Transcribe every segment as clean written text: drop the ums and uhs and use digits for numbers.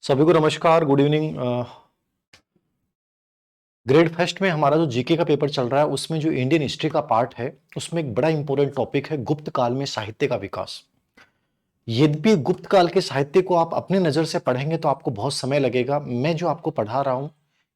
सभी को नमस्कार, गुड इवनिंग। ग्रेड फर्स्ट में हमारा जो जीके का पेपर चल रहा है उसमें जो इंडियन हिस्ट्री का पार्ट है उसमें एक बड़ा इंपॉर्टेंट टॉपिक है गुप्त काल में साहित्य का विकास। यद्यपि गुप्त काल के साहित्य को आप अपने नजर से पढ़ेंगे तो आपको बहुत समय लगेगा। मैं जो आपको पढ़ा रहा हूं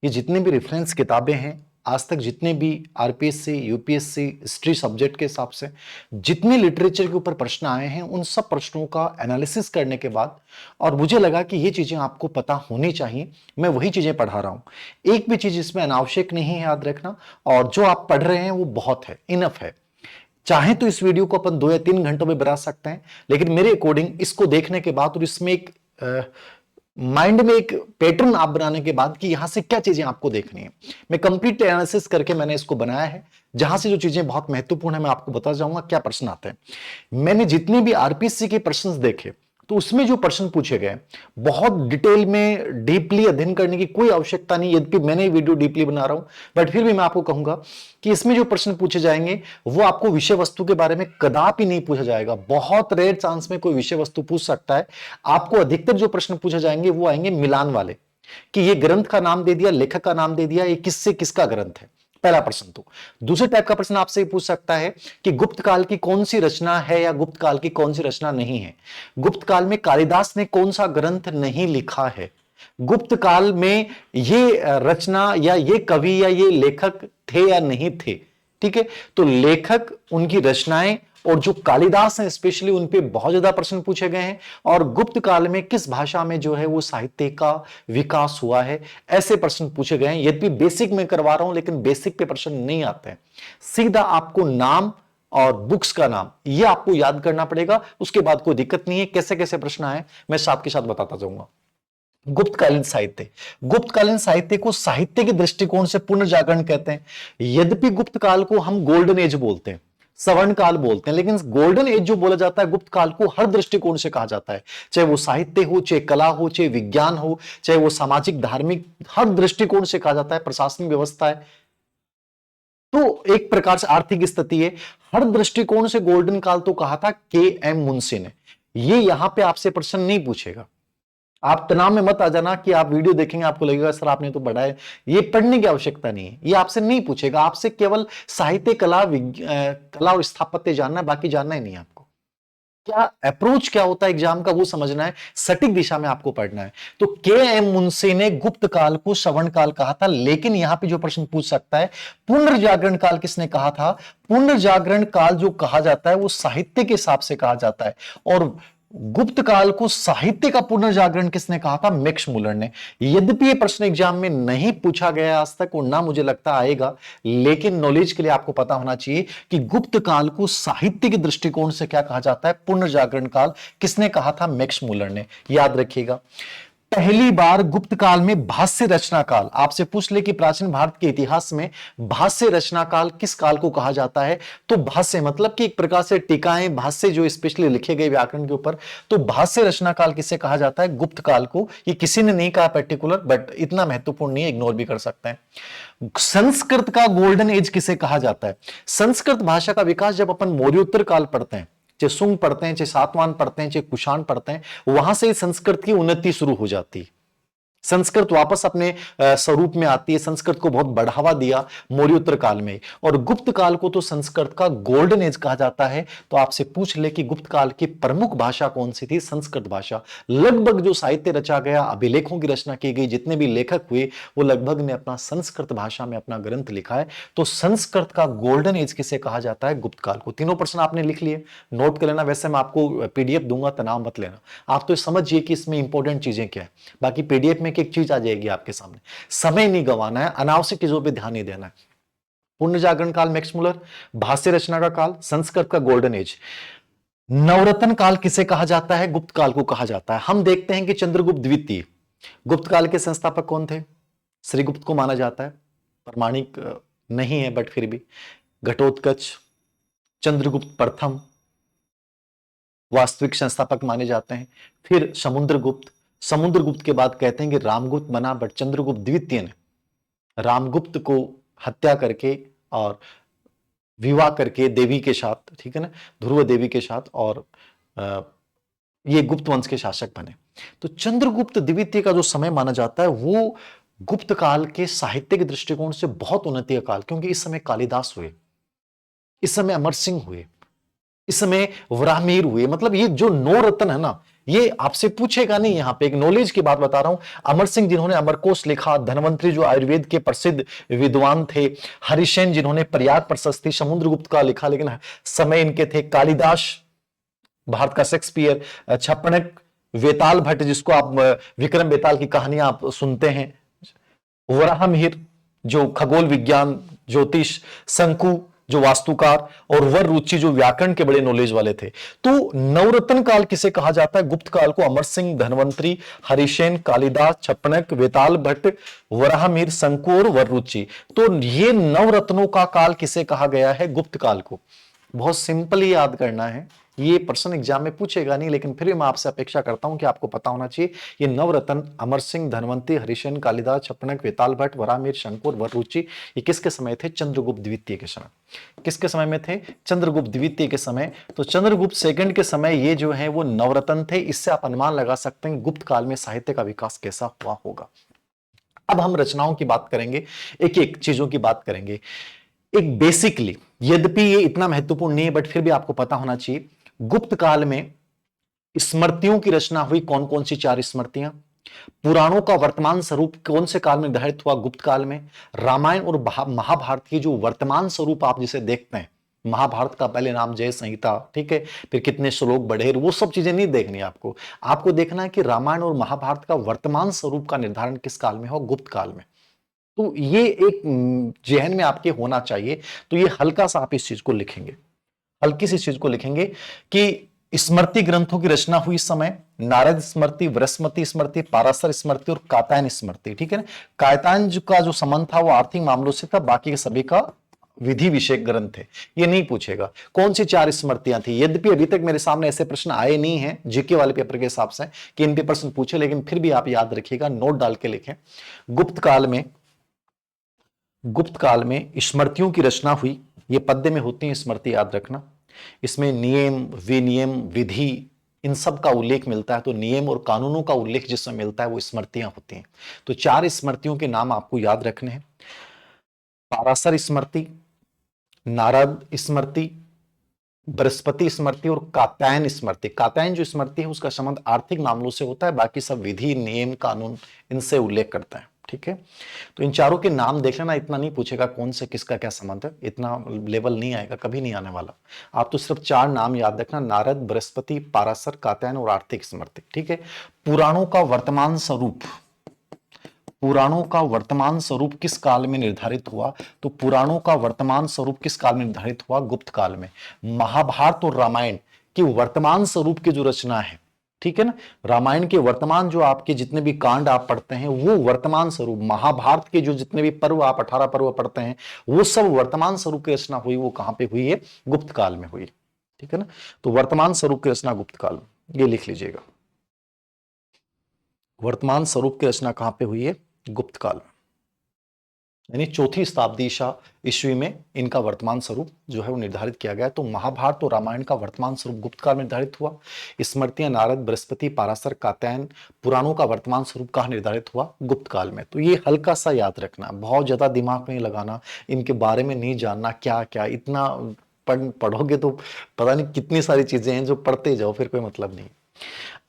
ये जितने भी रेफरेंस किताबें हैं आज तक जितने भी आरपीएससी यूपीएससी हिस्ट्री सब्जेक्ट के हिसाब से जितने लिटरेचर के ऊपर प्रश्न आए हैं उन सब प्रश्नों का एनालिसिस करने के बाद और मुझे लगा कि ये चीजें आपको पता होनी चाहिए, मैं वही चीजें पढ़ा रहा हूं। एक भी चीज इसमें अनावश्यक नहीं है, याद रखना। और जो आप पढ़ रहे हैं वो बहुत है, इनफ है। चाहे तो इस वीडियो को अपन 2 या 3 घंटों में बना सकते हैं, लेकिन मेरे अकॉर्डिंग इसको देखने के बाद और इसमें एक माइंड में एक पैटर्न आप बनाने के बाद कि यहां से क्या चीजें आपको देखनी है, मैं कंप्लीट एनालिसिस करके मैंने इसको बनाया है। जहां से जो चीजें बहुत महत्वपूर्ण है मैं आपको बता जाऊंगा क्या प्रश्न आते हैं। मैंने जितने भी आरपीएससी के प्रश्न देखे तो उसमें जो प्रश्न पूछे गए बहुत डिटेल में डीपली अध्ययन करने की कोई आवश्यकता नहीं, यद्यपि मैंने वीडियो डीपली बना रहा हूं, बट फिर भी मैं आपको कहूंगा कि इसमें जो प्रश्न पूछे जाएंगे वो आपको विषय वस्तु के बारे में कदापि नहीं पूछा जाएगा। बहुत रेयर चांस में कोई विषय वस्तु पूछ सकता है। आपको अधिकतर जो प्रश्न पूछे जाएंगे वो आएंगे मिलान वाले, कि ये ग्रंथ का नाम दे दिया, लेखक का नाम दे दिया, ये किससे किसका ग्रंथ है, पहला प्रश्न। तो दूसरे टाइप का प्रश्न आपसे पूछ सकता है कि गुप्त काल की कौन सी रचना है या गुप्त काल की कौन सी रचना नहीं है। गुप्त काल में कालिदास ने कौन सा ग्रंथ नहीं लिखा है। गुप्त काल में ये रचना या ये कवि या ये लेखक थे या नहीं थे। ठीक है, तो लेखक, उनकी रचनाएं और जो कालिदास हैं स्पेशली उन पे बहुत ज्यादा प्रश्न पूछे गए हैं। और गुप्त काल में किस भाषा में जो है वो साहित्य का विकास हुआ है, ऐसे प्रश्न पूछे गए हैं। यद्यपि बेसिक में करवा रहा हूं लेकिन बेसिक पे प्रश्न नहीं आते हैं। सीधा आपको नाम और बुक्स का नाम ये आपको याद करना पड़ेगा, उसके बाद कोई दिक्कत नहीं है। कैसे कैसे प्रश्न आए मैं साथ के साथ बताता जाऊंगा। गुप्तकालीन साहित्य, गुप्तकालीन साहित्य को साहित्य के दृष्टिकोण से पुनर्जागरण कहते हैं। यद्यपि गुप्त काल को हम गोल्डन एज बोलते हैं, स्वर्ण काल बोलते हैं, लेकिन गोल्डन एज जो बोला जाता है गुप्त काल को हर दृष्टिकोण से कहा जाता है। चाहे वो साहित्य हो, चाहे कला हो, चाहे विज्ञान हो, चाहे वो सामाजिक धार्मिक, हर दृष्टिकोण से कहा जाता है। प्रशासनिक व्यवस्था है तो एक प्रकार से आर्थिक स्थिति है, हर दृष्टिकोण से गोल्डन काल तो कहा था के एम मुंशी ने। ये यहां पे आपसे प्रश्न नहीं पूछेगा। आप तनाव में मत आ जाना कि आप वीडियो देखेंगे आपको लगेगा सर आपने तो पढ़ा है, ये पढ़ने की आवश्यकता नहीं है। ये आपसे नहीं पूछेगा, आपसे केवल साहित्य कला कला और स्थापत्य जानना है, बाकी जानना ही नहीं है आपको। क्या अप्रोच क्या होता है एग्जाम का वो समझना है, सटीक दिशा में आपको पढ़ना है। तो के एम मुंशी ने गुप्त काल को श्रवण काल कहा था, लेकिन यहां पे जो प्रश्न पूछ सकता है पुनर्जागरण काल किसने कहा था। पुनर्जागरण काल जो कहा जाता है वो साहित्य के हिसाब से कहा जाता है। और गुप्त काल को साहित्य का पुनर्जागरण किसने कहा था, मैक्स मुलर ने। यद्यपि ये प्रश्न एग्जाम में नहीं पूछा गया आज तक और ना मुझे लगता आएगा, लेकिन नॉलेज के लिए आपको पता होना चाहिए कि गुप्त काल को साहित्य के दृष्टिकोण से क्या कहा जाता है, पुनर्जागरण काल किसने कहा था, मैक्स मुलर ने। याद रखिएगा पहली बार गुप्त काल में भाष्य रचना काल, आपसे पूछ ले कि प्राचीन भारत के इतिहास में भाष्य रचना काल किस काल को कहा जाता है, तो भाष्य मतलब कि एक प्रकार से टीकाएं, भाष्य जो स्पेशली लिखे गए व्याकरण के ऊपर, तो भाष्य रचना काल किसे कहा जाता है, गुप्त काल को। ये किसी ने नहीं कहा पर्टिकुलर, बट इतना महत्वपूर्ण नहीं है, इग्नोर भी कर सकते हैं। संस्कृत का गोल्डन एज किसे कहा जाता है। संस्कृत भाषा का विकास जब अपन मौर्योत्तर काल पढ़ते हैं, चाहे सुंग पढ़ते हैं, चाहे सातवाहन पढ़ते हैं, चाहे कुषाण पढ़ते हैं, वहां से संस्कृत की उन्नति शुरू हो जाती है। संस्कृत वापस अपने स्वरूप में आती है। संस्कृत को बहुत बढ़ावा दिया मौर्योत्तर काल में, और गुप्त काल को तो संस्कृत का गोल्डन एज कहा जाता है। तो आपसे पूछ ले कि गुप्त काल की प्रमुख भाषा कौन सी थी, संस्कृत भाषा। लगभग जो साहित्य रचा गया, अभिलेखों की रचना की गई, जितने भी लेखक हुए वो लगभग ने अपना संस्कृत भाषा में अपना ग्रंथ लिखा है। तो संस्कृत का गोल्डन एज किसे कहा जाता है, गुप्त काल को। तीनों प्रश्न आपने लिख लिए, नोट कर लेना। वैसे मैं आपको पीडीएफ दूंगा, तनाव मत लेना। आप तो समझिए कि इसमें इंपॉर्टेंट चीजें क्या है, बाकी पीडीएफ में एक चीज आ जाएगी आपके सामने। समय नहीं गंवाना है, अनावश्यक चीजों पे ध्यान नहीं देना है। पुनर्जागरण काल मैक्स मुलर, भाष्य रचना का काल, संस्कृत का गोल्डन एज। नवरत्न काल किसे कहा जाता है, गुप्त काल को कहा जाता है। हम देखते हैं कि चंद्रगुप्त द्वितीय गुप्त काल के संस्थापक कौन थे, श्रीगुप्त को माना जाता है। प्रमाणिक नहीं है बट फिर भी। घटोत्कच, चंद्रगुप्त प्रथम वास्तविक संस्थापक माने जाते हैं। फिर समुद्रगुप्त, समुद्रगुप्त के बाद कहते हैं कि रामगुप्त बना, बट चंद्रगुप्त द्वितीय ने रामगुप्त को हत्या करके और विवाह करके देवी के साथ, ठीक है ना, ध्रुव देवी के साथ, और ये गुप्त वंश के शासक बने। तो चंद्रगुप्त द्वितीय का जो समय माना जाता है वो गुप्त काल के साहित्य के दृष्टिकोण से बहुत उन्नति का काल, क्योंकि इस समय कालिदास हुए, इस समय अमर सिंह हुए, इस समय वराहमिहिर हुए। मतलब ये जो नौ रत्न है ना, ये आपसे पूछेगा नहीं, यहां पे एक नॉलेज की बात बता रहा हूं। अमर सिंह जिन्होंने अमरकोश लिखा, धनवंतरी जो आयुर्वेद के प्रसिद्ध विद्वान थे, हरिसेन जिन्होंने पर्याय प्रशस्ति, समुद्रगुप्त का लिखा लेकिन समय इनके थे, कालिदास भारत का शेक्सपियर, छप्पनक, वेताल भट्ट जिसको आप विक्रम बेताल की कहानियां आप सुनते हैं, वराहमिहिर जो खगोल विज्ञान ज्योतिष, शंकु जो वास्तुकार, और वर रुचि जो व्याकरण के बड़े नॉलेज वाले थे। तो नवरत्न काल किसे कहा जाता है? गुप्त काल को अमर सिंह, धनवंतरी, हरिसेन, कालिदास, छप्पनक, वेताल भट्ट, वराहमिहिर, शंकु और वर रुचि। तो ये नवरत्नों का काल किसे कहा गया है? गुप्त काल को। बहुत सिंपल ही याद करना है, ये प्रश्न एग्जाम में पूछेगा नहीं, लेकिन फिर भी मैं आपसे अपेक्षा करता हूं कि आपको पता होना चाहिए। ये नवरत्न अमर सिंह, धनवंतरी, हरिसेन, कालिदास, छप्पनक, वेताल भट्ट, वराहमिहिर, शंकु और वररुचि, ये किसके समय थे? चंद्रगुप्त द्वितीय के समय। किसके समय में थे? चंद्रगुप्त द्वितीय के समय। तो चंद्रगुप्त सेकंड के समय ये जो है वो नवरत्न थे। इससे आप अनुमान लगा सकते हैं गुप्त काल में साहित्य का विकास कैसा हुआ होगा। अब हम रचनाओं की बात करेंगे, एक एक चीजों की बात करेंगे। एक बेसिकली, यद्यपि ये इतना महत्वपूर्ण नहीं है बट फिर भी आपको पता होना चाहिए, गुप्त काल में स्मृतियों की रचना हुई। कौन कौन सी 4 स्मृतियां? पुराणों का वर्तमान स्वरूप कौन से काल में निर्धारित हुआ? गुप्त काल में। रामायण और महाभारत की जो वर्तमान स्वरूप आप जिसे देखते हैं, महाभारत का पहले नाम जय संहिता, ठीक है, फिर कितने श्लोक बढ़े, वो सब चीजें नहीं देखनी आपको। आपको देखना है कि रामायण और महाभारत का वर्तमान स्वरूप का निर्धारण किस काल में हो? गुप्त काल में। तो ये एक जहन में आपके होना चाहिए। तो ये हल्का सा आप इस चीज को लिखेंगे, हल्की सी चीज को लिखेंगे कि स्मृति ग्रंथों की रचना हुई इस समय। नारद स्मृति, बृहस्पति स्मृति, पाराशर स्मृति और कात्यायन स्मृति, ठीक है ना। कात्यायन का जो संबंध था वो आर्थिक मामलों से था, बाकी के सभी का विधि विषयक ग्रंथ थे। ये नहीं पूछेगा कौन सी 4 स्मृतियां थी। यद्यपि अभी तक मेरे सामने ऐसे प्रश्न आए नहीं हैं जीके वाले पेपर के हिसाब से कि इन पे प्रश्न पूछे, लेकिन फिर भी आप याद रखिएगा, नोट डाल के लिखें। गुप्त काल में स्मृतियों की रचना हुई। ये पद्य में होती है स्मृति, याद रखना। इसमें नियम, विनियम, विधि, इन सब का उल्लेख मिलता है। तो नियम और कानूनों का उल्लेख जिसमें मिलता है वो स्मृतियां होती हैं। तो 4 स्मृतियों के नाम आपको याद रखने हैं। पाराशर स्मृति, नारद स्मृति, बृहस्पति स्मृति और कात्यायन स्मृति। कात्यायन जो स्मृति है उसका संबंध आर्थिक मामलों से होता है, बाकी सब विधि, नियम, कानून इनसे उल्लेख करता है, ठीक है। तो इन चारों के नाम देख लेना, इतना नहीं पूछेगा कौन से किसका क्या संबंध है, इतना लेवल नहीं आएगा, कभी नहीं आने वाला। आप तो सिर्फ 4 नाम याद रखना, नारद, बृहस्पति, पाराशर, कात्यायन और आर्थिक स्मृति, ठीक है। पुराणों का वर्तमान स्वरूप, पुराणों का वर्तमान स्वरूप किस काल में निर्धारित हुआ? तो पुराणों का वर्तमान स्वरूप किस काल में निर्धारित हुआ? गुप्त काल में। महाभारत और रामायण की वर्तमान स्वरूप की जो रचना है, ठीक है ना, रामायण के वर्तमान जो आपके जितने भी कांड आप पढ़ते हैं वो वर्तमान स्वरूप, महाभारत के जो जितने भी पर्व आप 18 पर्व पढ़ते हैं वो सब वर्तमान स्वरूप की रचना हुई। वो कहां पे हुई है? गुप्त काल में हुई, ठीक है ना। तो वर्तमान स्वरूप की रचना गुप्त काल में, ये लिख लीजिएगा। वर्तमान स्वरूप की रचना कहां पे हुई है? गुप्त काल में, यानी 4वीं शताब्दी ईस्वी में इनका वर्तमान स्वरूप जो है वो निर्धारित किया गया। तो महाभारत और रामायण का वर्तमान स्वरूप गुप्त काल में निर्धारित हुआ। स्मृतियां नारद, बृहस्पति, पाराशर, कात्यायन, पुराणों का वर्तमान स्वरूप कहाँ निर्धारित हुआ? गुप्त काल में। तो ये हल्का सा याद रखना, बहुत ज्यादा दिमाग में लगाना, इनके बारे में नहीं जानना क्या क्या, इतना पढ़ोगे तो पता नहीं कितनी सारी चीजें हैं जो पढ़ते जाओ, फिर कोई मतलब नहीं।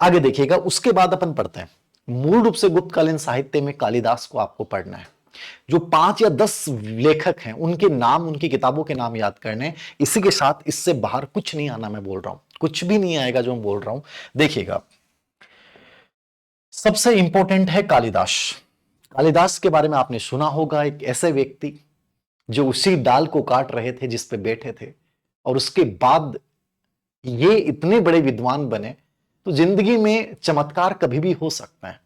आगे देखिएगा, उसके बाद अपन पढ़ते हैं मूल रूप से गुप्तकालीन साहित्य में कालिदास को आपको पढ़ना है। जो 5 या 10 लेखक हैं उनके नाम, उनकी किताबों के नाम याद करने। इसी के साथ इससे बाहर कुछ नहीं आना, मैं बोल रहा हूं कुछ भी नहीं आएगा जो मैं बोल रहा हूं। देखिएगा, सबसे इंपॉर्टेंट है कालिदास। कालिदास के बारे में आपने सुना होगा, एक ऐसे व्यक्ति जो उसी डाल को काट रहे थे जिस पे बैठे थे, और उसके बाद ये इतने बड़े विद्वान बने। तो जिंदगी में चमत्कार कभी भी हो सकता है।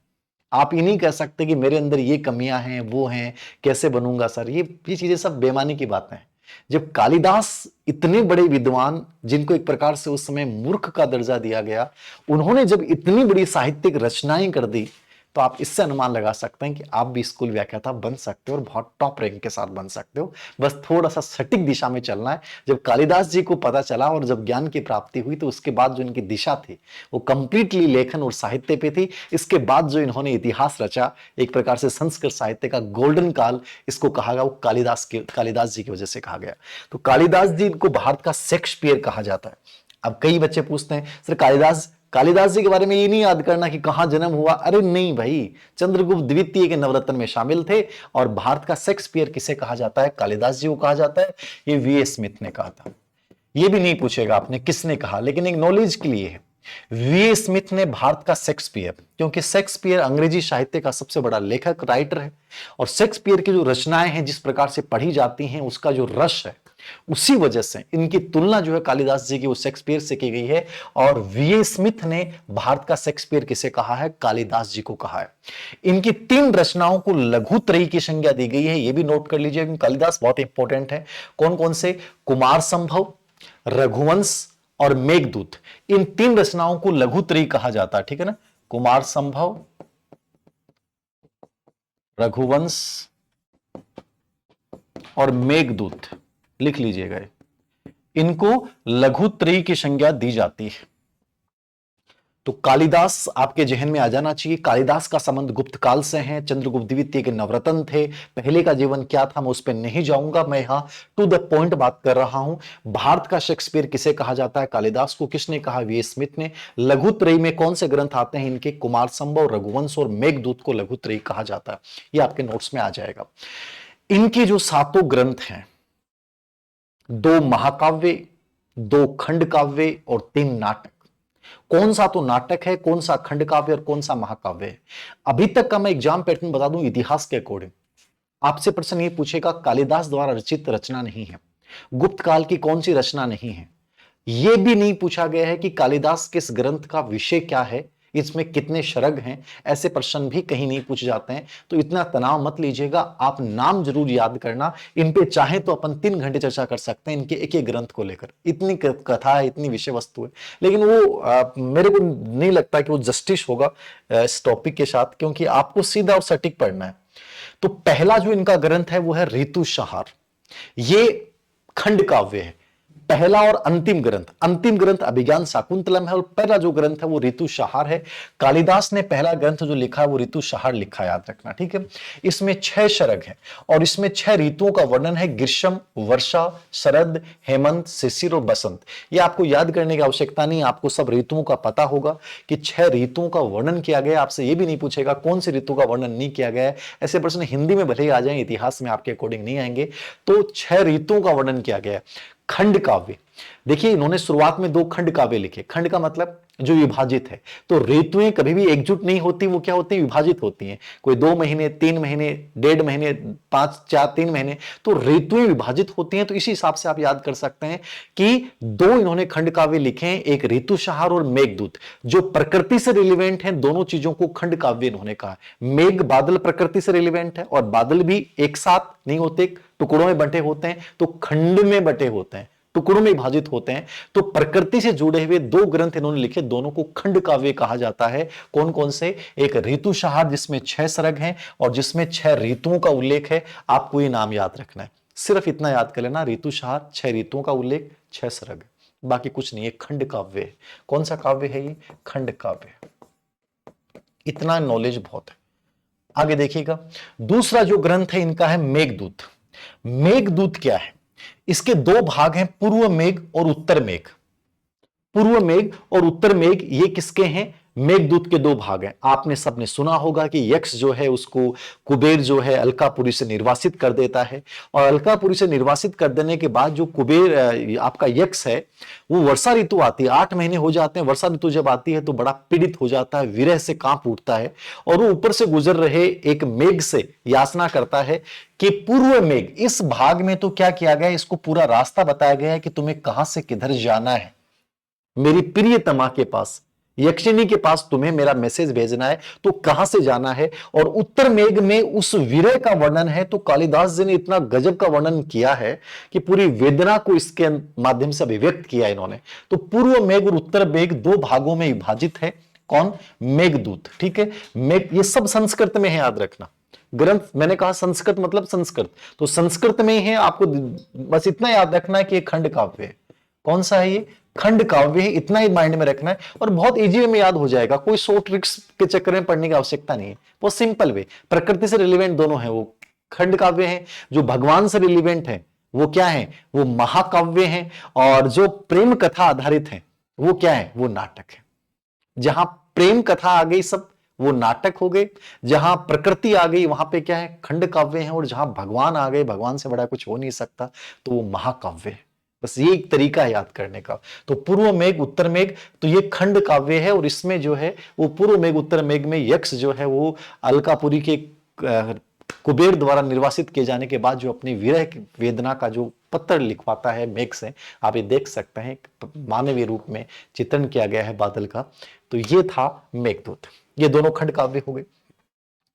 आप ये नहीं कह सकते कि मेरे अंदर ये कमियां हैं, वो हैं, कैसे बनूंगा सर, ये चीजें सब बेमानी की बातें हैं। जब कालिदास इतने बड़े विद्वान, जिनको एक प्रकार से उस समय मूर्ख का दर्जा दिया गया, उन्होंने जब इतनी बड़ी साहित्यिक रचनाएं कर दी, तो आप इससे अनुमान लगा सकते हैं कि आप भी स्कूल व्याख्याता बन सकते हो और बहुत टॉप रैंक के साथ बन सकते हो। बस थोड़ा सा सटीक दिशा में चलना है। जब कालिदास जी को पता चला और जब ज्ञान की प्राप्ति हुई तो उसके बाद जो इनकी दिशा थी वो कंप्लीटली लेखन और साहित्य पे थी। इसके बाद जो इन्होंने इतिहास रचा, एक प्रकार से संस्कृत साहित्य का गोल्डन काल इसको कहा गया, वो कालिदास जी की वजह से कहा गया। तो कालिदास जी को भारत का शेक्सपियर कहा जाता है। अब कई बच्चे पूछते हैं सर कालिदास जी के बारे में ये नहीं याद करना कि कहां जन्म हुआ। अरे नहीं भाई, चंद्रगुप्त द्वितीय के नवरत्न में शामिल थे। और भारत का शेक्सपियर किसे कहा जाता है? कालिदास जी को कहा जाता है। ये वी ए स्मिथ ने कहा था। ये भी नहीं पूछेगा आपने किसने कहा, लेकिन एक नॉलेज के लिए है। वी ए स्मिथ ने भारत का शेक्सपियर, क्योंकि शेक्सपियर अंग्रेजी साहित्य का सबसे बड़ा लेखक राइटर है और शेक्सपियर की जो रचनाएं हैं जिस प्रकार से पढ़ी जाती हैं उसका जो रस है, उसी वजह से इनकी तुलना जो है कालिदास जी की वो शेक्सपियर से की गई है। और वी ए स्मिथ ने भारत का शेक्सपियर किसे कहा है? कालिदास जी को कहा है। इनकी 3 रचनाओं को लघुत्रयी की संज्ञा दी गई है, ये भी नोट कर लीजिए क्योंकि कालिदास बहुत इंपॉर्टेंट है। कौन कौन से? कुमार संभव, रघुवंश और मेघदूत। इन 3 रचनाओं को लघुत्रयी कहा जाता है, ठीक है ना? कुमार संभव, रघुवंश और मेघदूत, लिख लीजिएगा। इनको लघुत्रयी की संज्ञा दी जाती है। तो कालिदास आपके जहन में आ जाना चाहिए। कालिदास का संबंध गुप्त काल से है, चंद्रगुप्त द्वितीय के नवरत्न थे। पहले का जीवन क्या था मैं उस पर नहीं जाऊंगा, मैं यहां टू द पॉइंट बात कर रहा हूं। भारत का शेक्सपियर किसे कहा जाता है? कालिदास को। किसने कहा? वी ए स्मिथ ने। लघुत्रयी में कौन से ग्रंथ आते हैं इनके? कुमार संभव, रघुवंश और मेघदूत को लघुत्रयी कहा जाता है। यह आपके नोट्स में आ जाएगा। इनके जो 7 ग्रंथ हैं, 2 महाकाव्य, 2 खंड काव्य और 3 नाटक। कौन सा तो नाटक है, कौन सा खंड काव्य और कौन सा महाकाव्य है? अभी तक का मैं एग्जाम पैटर्न बता दूं इतिहास के अकॉर्डिंग। आपसे प्रश्न ये पूछेगा कालिदास द्वारा रचित रचना नहीं है, गुप्त काल की कौन सी रचना नहीं है। यह भी नहीं पूछा गया है कि कालिदास किस ग्रंथ का विषय क्या है, इसमें कितने शरग हैं। ऐसे प्रश्न भी कहीं नहीं पूछे जाते हैं। तो इतना तनाव मत लीजिएगा, आप नाम जरूर याद करना। इन पे चाहे तो अपन 3 घंटे चर्चा कर सकते हैं इनके एक एक ग्रंथ को लेकर। इतनी कथा है, इतनी विषय वस्तु है, लेकिन वो मेरे को नहीं लगता कि वो जस्टिस होगा इस टॉपिक के साथ, क्योंकि आपको सीधा और सटीक पढ़ना है। तो पहला जो इनका ग्रंथ है वो है ऋतुसंहार। ये खंड काव्य है, पहला और अंतिम ग्रंथ अभिज्ञान शाकुंतलम है और पहला जो ग्रंथ है वो ऋतुसंहार है। कालिदास ने पहला ग्रंथ जो लिखा है वो ऋतुसंहार लिखा, याद रखना, ठीक है। इसमें 6 शरग है और इसमें 6 ऋतुओं का वर्णन है, ग्रीष्म, वर्षा, शरद, हेमंत, शिशिर और बसंत। ये आपको याद करने की आवश्यकता नहीं, आपको सब ऋतुओं का पता होगा कि 6 ऋतुओं का वर्णन किया गया। आपसे ये भी नहीं पूछेगा कौन सी ऋतु का वर्णन नहीं किया गया है। ऐसे प्रश्न हिंदी में भले ही आ जाए, इतिहास में आपके अकॉर्डिंग नहीं आएंगे। तो 6 ऋतुओं का वर्णन किया गया। खंड काव्य, देखिए इन्होंने शुरुआत में 2 खंड काव्य लिखे। खंड का मतलब जो विभाजित है। तो ऋतुएं कभी भी एकजुट नहीं होती, वो क्या होती है? विभाजित होती हैं। कोई 2 महीने, 3 महीने, 1.5 महीने, 5, 4, 3 महीने, तो ऋतुएं विभाजित होती हैं। तो इसी हिसाब से आप याद कर सकते हैं कि 2 इन्होंने खंड काव्य लिखे हैं, एक ऋतुसंहार और मेघदूत, जो प्रकृति से रिलेवेंट है। दोनों चीजों को खंड काव्य इन्होंने कहा। मेघ, बादल प्रकृति से रिलेवेंट है और बादल भी एक साथ नहीं होते, टुकड़ों में बंटे होते हैं, तो खंड में बंटे होते हैं, टुकड़ों में विभाजित होते हैं। तो प्रकृति से जुड़े हुए 2 ग्रंथ इन्होंने लिखे, दोनों को खंड काव्य कहा जाता है। कौन कौन से? एक ऋतुसंहार जिसमें 6 सर्ग हैं और जिसमें 6 ऋतुओं का उल्लेख है। आपको ये नाम याद रखना है, सिर्फ इतना याद कर लेना, ऋतुसंहार, 6 ऋतुओं का उल्लेख, 6 सर्ग, बाकी कुछ नहीं है। खंड काव्य है। कौन सा काव्य है ये? खंड काव्य। इतना नॉलेज बहुत है। आगे देखिएगा, दूसरा जो ग्रंथ है इनका है मेघदूत। मेघदूत क्या है? इसके 2 भाग हैं, पूर्व मेघ और उत्तर मेघ। पूर्व मेघ और उत्तर मेघ ये किसके हैं? मेघदूत के 2 भाग हैं। आपने सबने सुना होगा कि यक्ष जो है उसको कुबेर जो है अलकापुरी से निर्वासित कर देता है और अलकापुरी से निर्वासित कर देने के बाद जो कुबेर आपका यक्ष है वो वर्षा ऋतु आती है, 8 महीने हो जाते हैं। वर्षा ऋतु जब आती है तो बड़ा पीड़ित हो जाता है, विरह से कांप उठता है और वो ऊपर से गुजर रहे एक मेघ से याचना करता है कि पूर्व मेघ, इस भाग में तो क्या किया गया है, इसको पूरा रास्ता बताया गया है कि तुम्हें कहां से किधर जाना है। मेरी प्रियतमा के पास, यक्षिणी के पास तुम्हें मेरा मैसेज भेजना है, तो कहां से जाना है। और उत्तर मेघ में उस विरह का वर्णन है। तो कालिदास जी ने इतना गजब का वर्णन किया है कि पूरी वेदना को इसके माध्यम से अभिव्यक्त किया इन्होंने। तो पूर्व मेघ और उत्तर मेघ 2 भागों में विभाजित है। कौन? मेघदूत। ठीक है, मेघ, ये सब संस्कृत में है, याद रखना। ग्रंथ, मैंने कहा संस्कृत मतलब संस्कृत, तो संस्कृत में ही है। आपको बस इतना याद रखना है कि ये खंड काव्य है। कौन सा है ये? खंड काव्य है, इतना ही माइंड में रखना है और बहुत इजी वे में याद हो जाएगा। कोई शॉर्ट ट्रिक्स के चक्कर में पढ़ने की आवश्यकता नहीं है, बहुत सिंपल वे। प्रकृति से रिलेवेंट दोनों है, वो खंड काव्य है। जो भगवान से रिलेवेंट है वो क्या है? वो महाकाव्य है। और जो प्रेम कथा आधारित है वो क्या है? वो नाटक है। जहां प्रेम कथा आ गई सब, वो नाटक हो गए। जहां प्रकृति आ गई वहां पे क्या है? खंड काव्य है। और जहां भगवान आ गए, भगवान से बड़ा कुछ हो नहीं सकता, तो वो महाकाव्य है। बस ये एक तरीका है याद करने का। तो पूर्व मेघ उत्तर मेघ, तो ये खंड काव्य है। और इसमें जो है वो पूर्व मेघ उत्तर मेघ में यक्ष जो है वो अलकापुरी के कुबेर द्वारा निर्वासित किए जाने के बाद जो अपनी विरह वेदना का जो पत्र लिखवाता है मेघ से, आप ये देख सकते हैं मानवीय रूप में चित्रण किया गया है बादल का। तो ये था मेघदूत। ये दोनों खंड काव्य हो गए।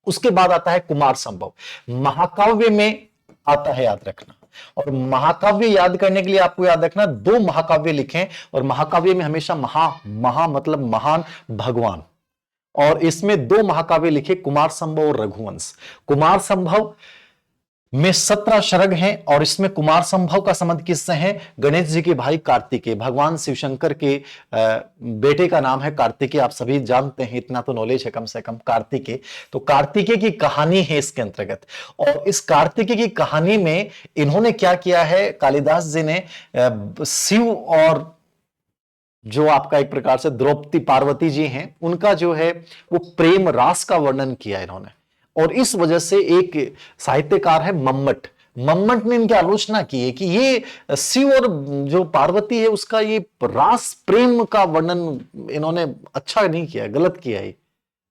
उसके बाद आता है कुमार संभव। महाकाव्य में आता है, याद रखना। और महाकाव्य याद करने के लिए आपको याद रखना, दो महाकाव्य लिखे। और महाकाव्य में हमेशा महा मतलब महान भगवान। और इसमें दो महाकाव्य लिखे, कुमार संभव और रघुवंश। कुमार संभव में 17 शरग हैं। और इसमें कुमार संभव का संबंध किससे है? गणेश जी के भाई कार्तिकेय, भगवान शिव शंकर के बेटे का नाम है कार्तिकेय। आप सभी जानते हैं, इतना तो नॉलेज है कम से कम, कार्तिकेय। तो कार्तिकेय की कहानी है इसके अंतर्गत। और इस कार्तिकेय की कहानी में इन्होंने क्या किया है, कालिदास जी ने शिव और जो आपका एक प्रकार से द्रौपदी पार्वती जी हैं, उनका जो है वो प्रेम रास का वर्णन किया इन्होंने। और इस वजह से एक साहित्यकार है मम्मट, मम्मट ने इनकी आलोचना की है कि ये शिव और जो पार्वती है उसका ये रास प्रेम का वर्णन इन्होंने अच्छा नहीं किया, गलत किया है।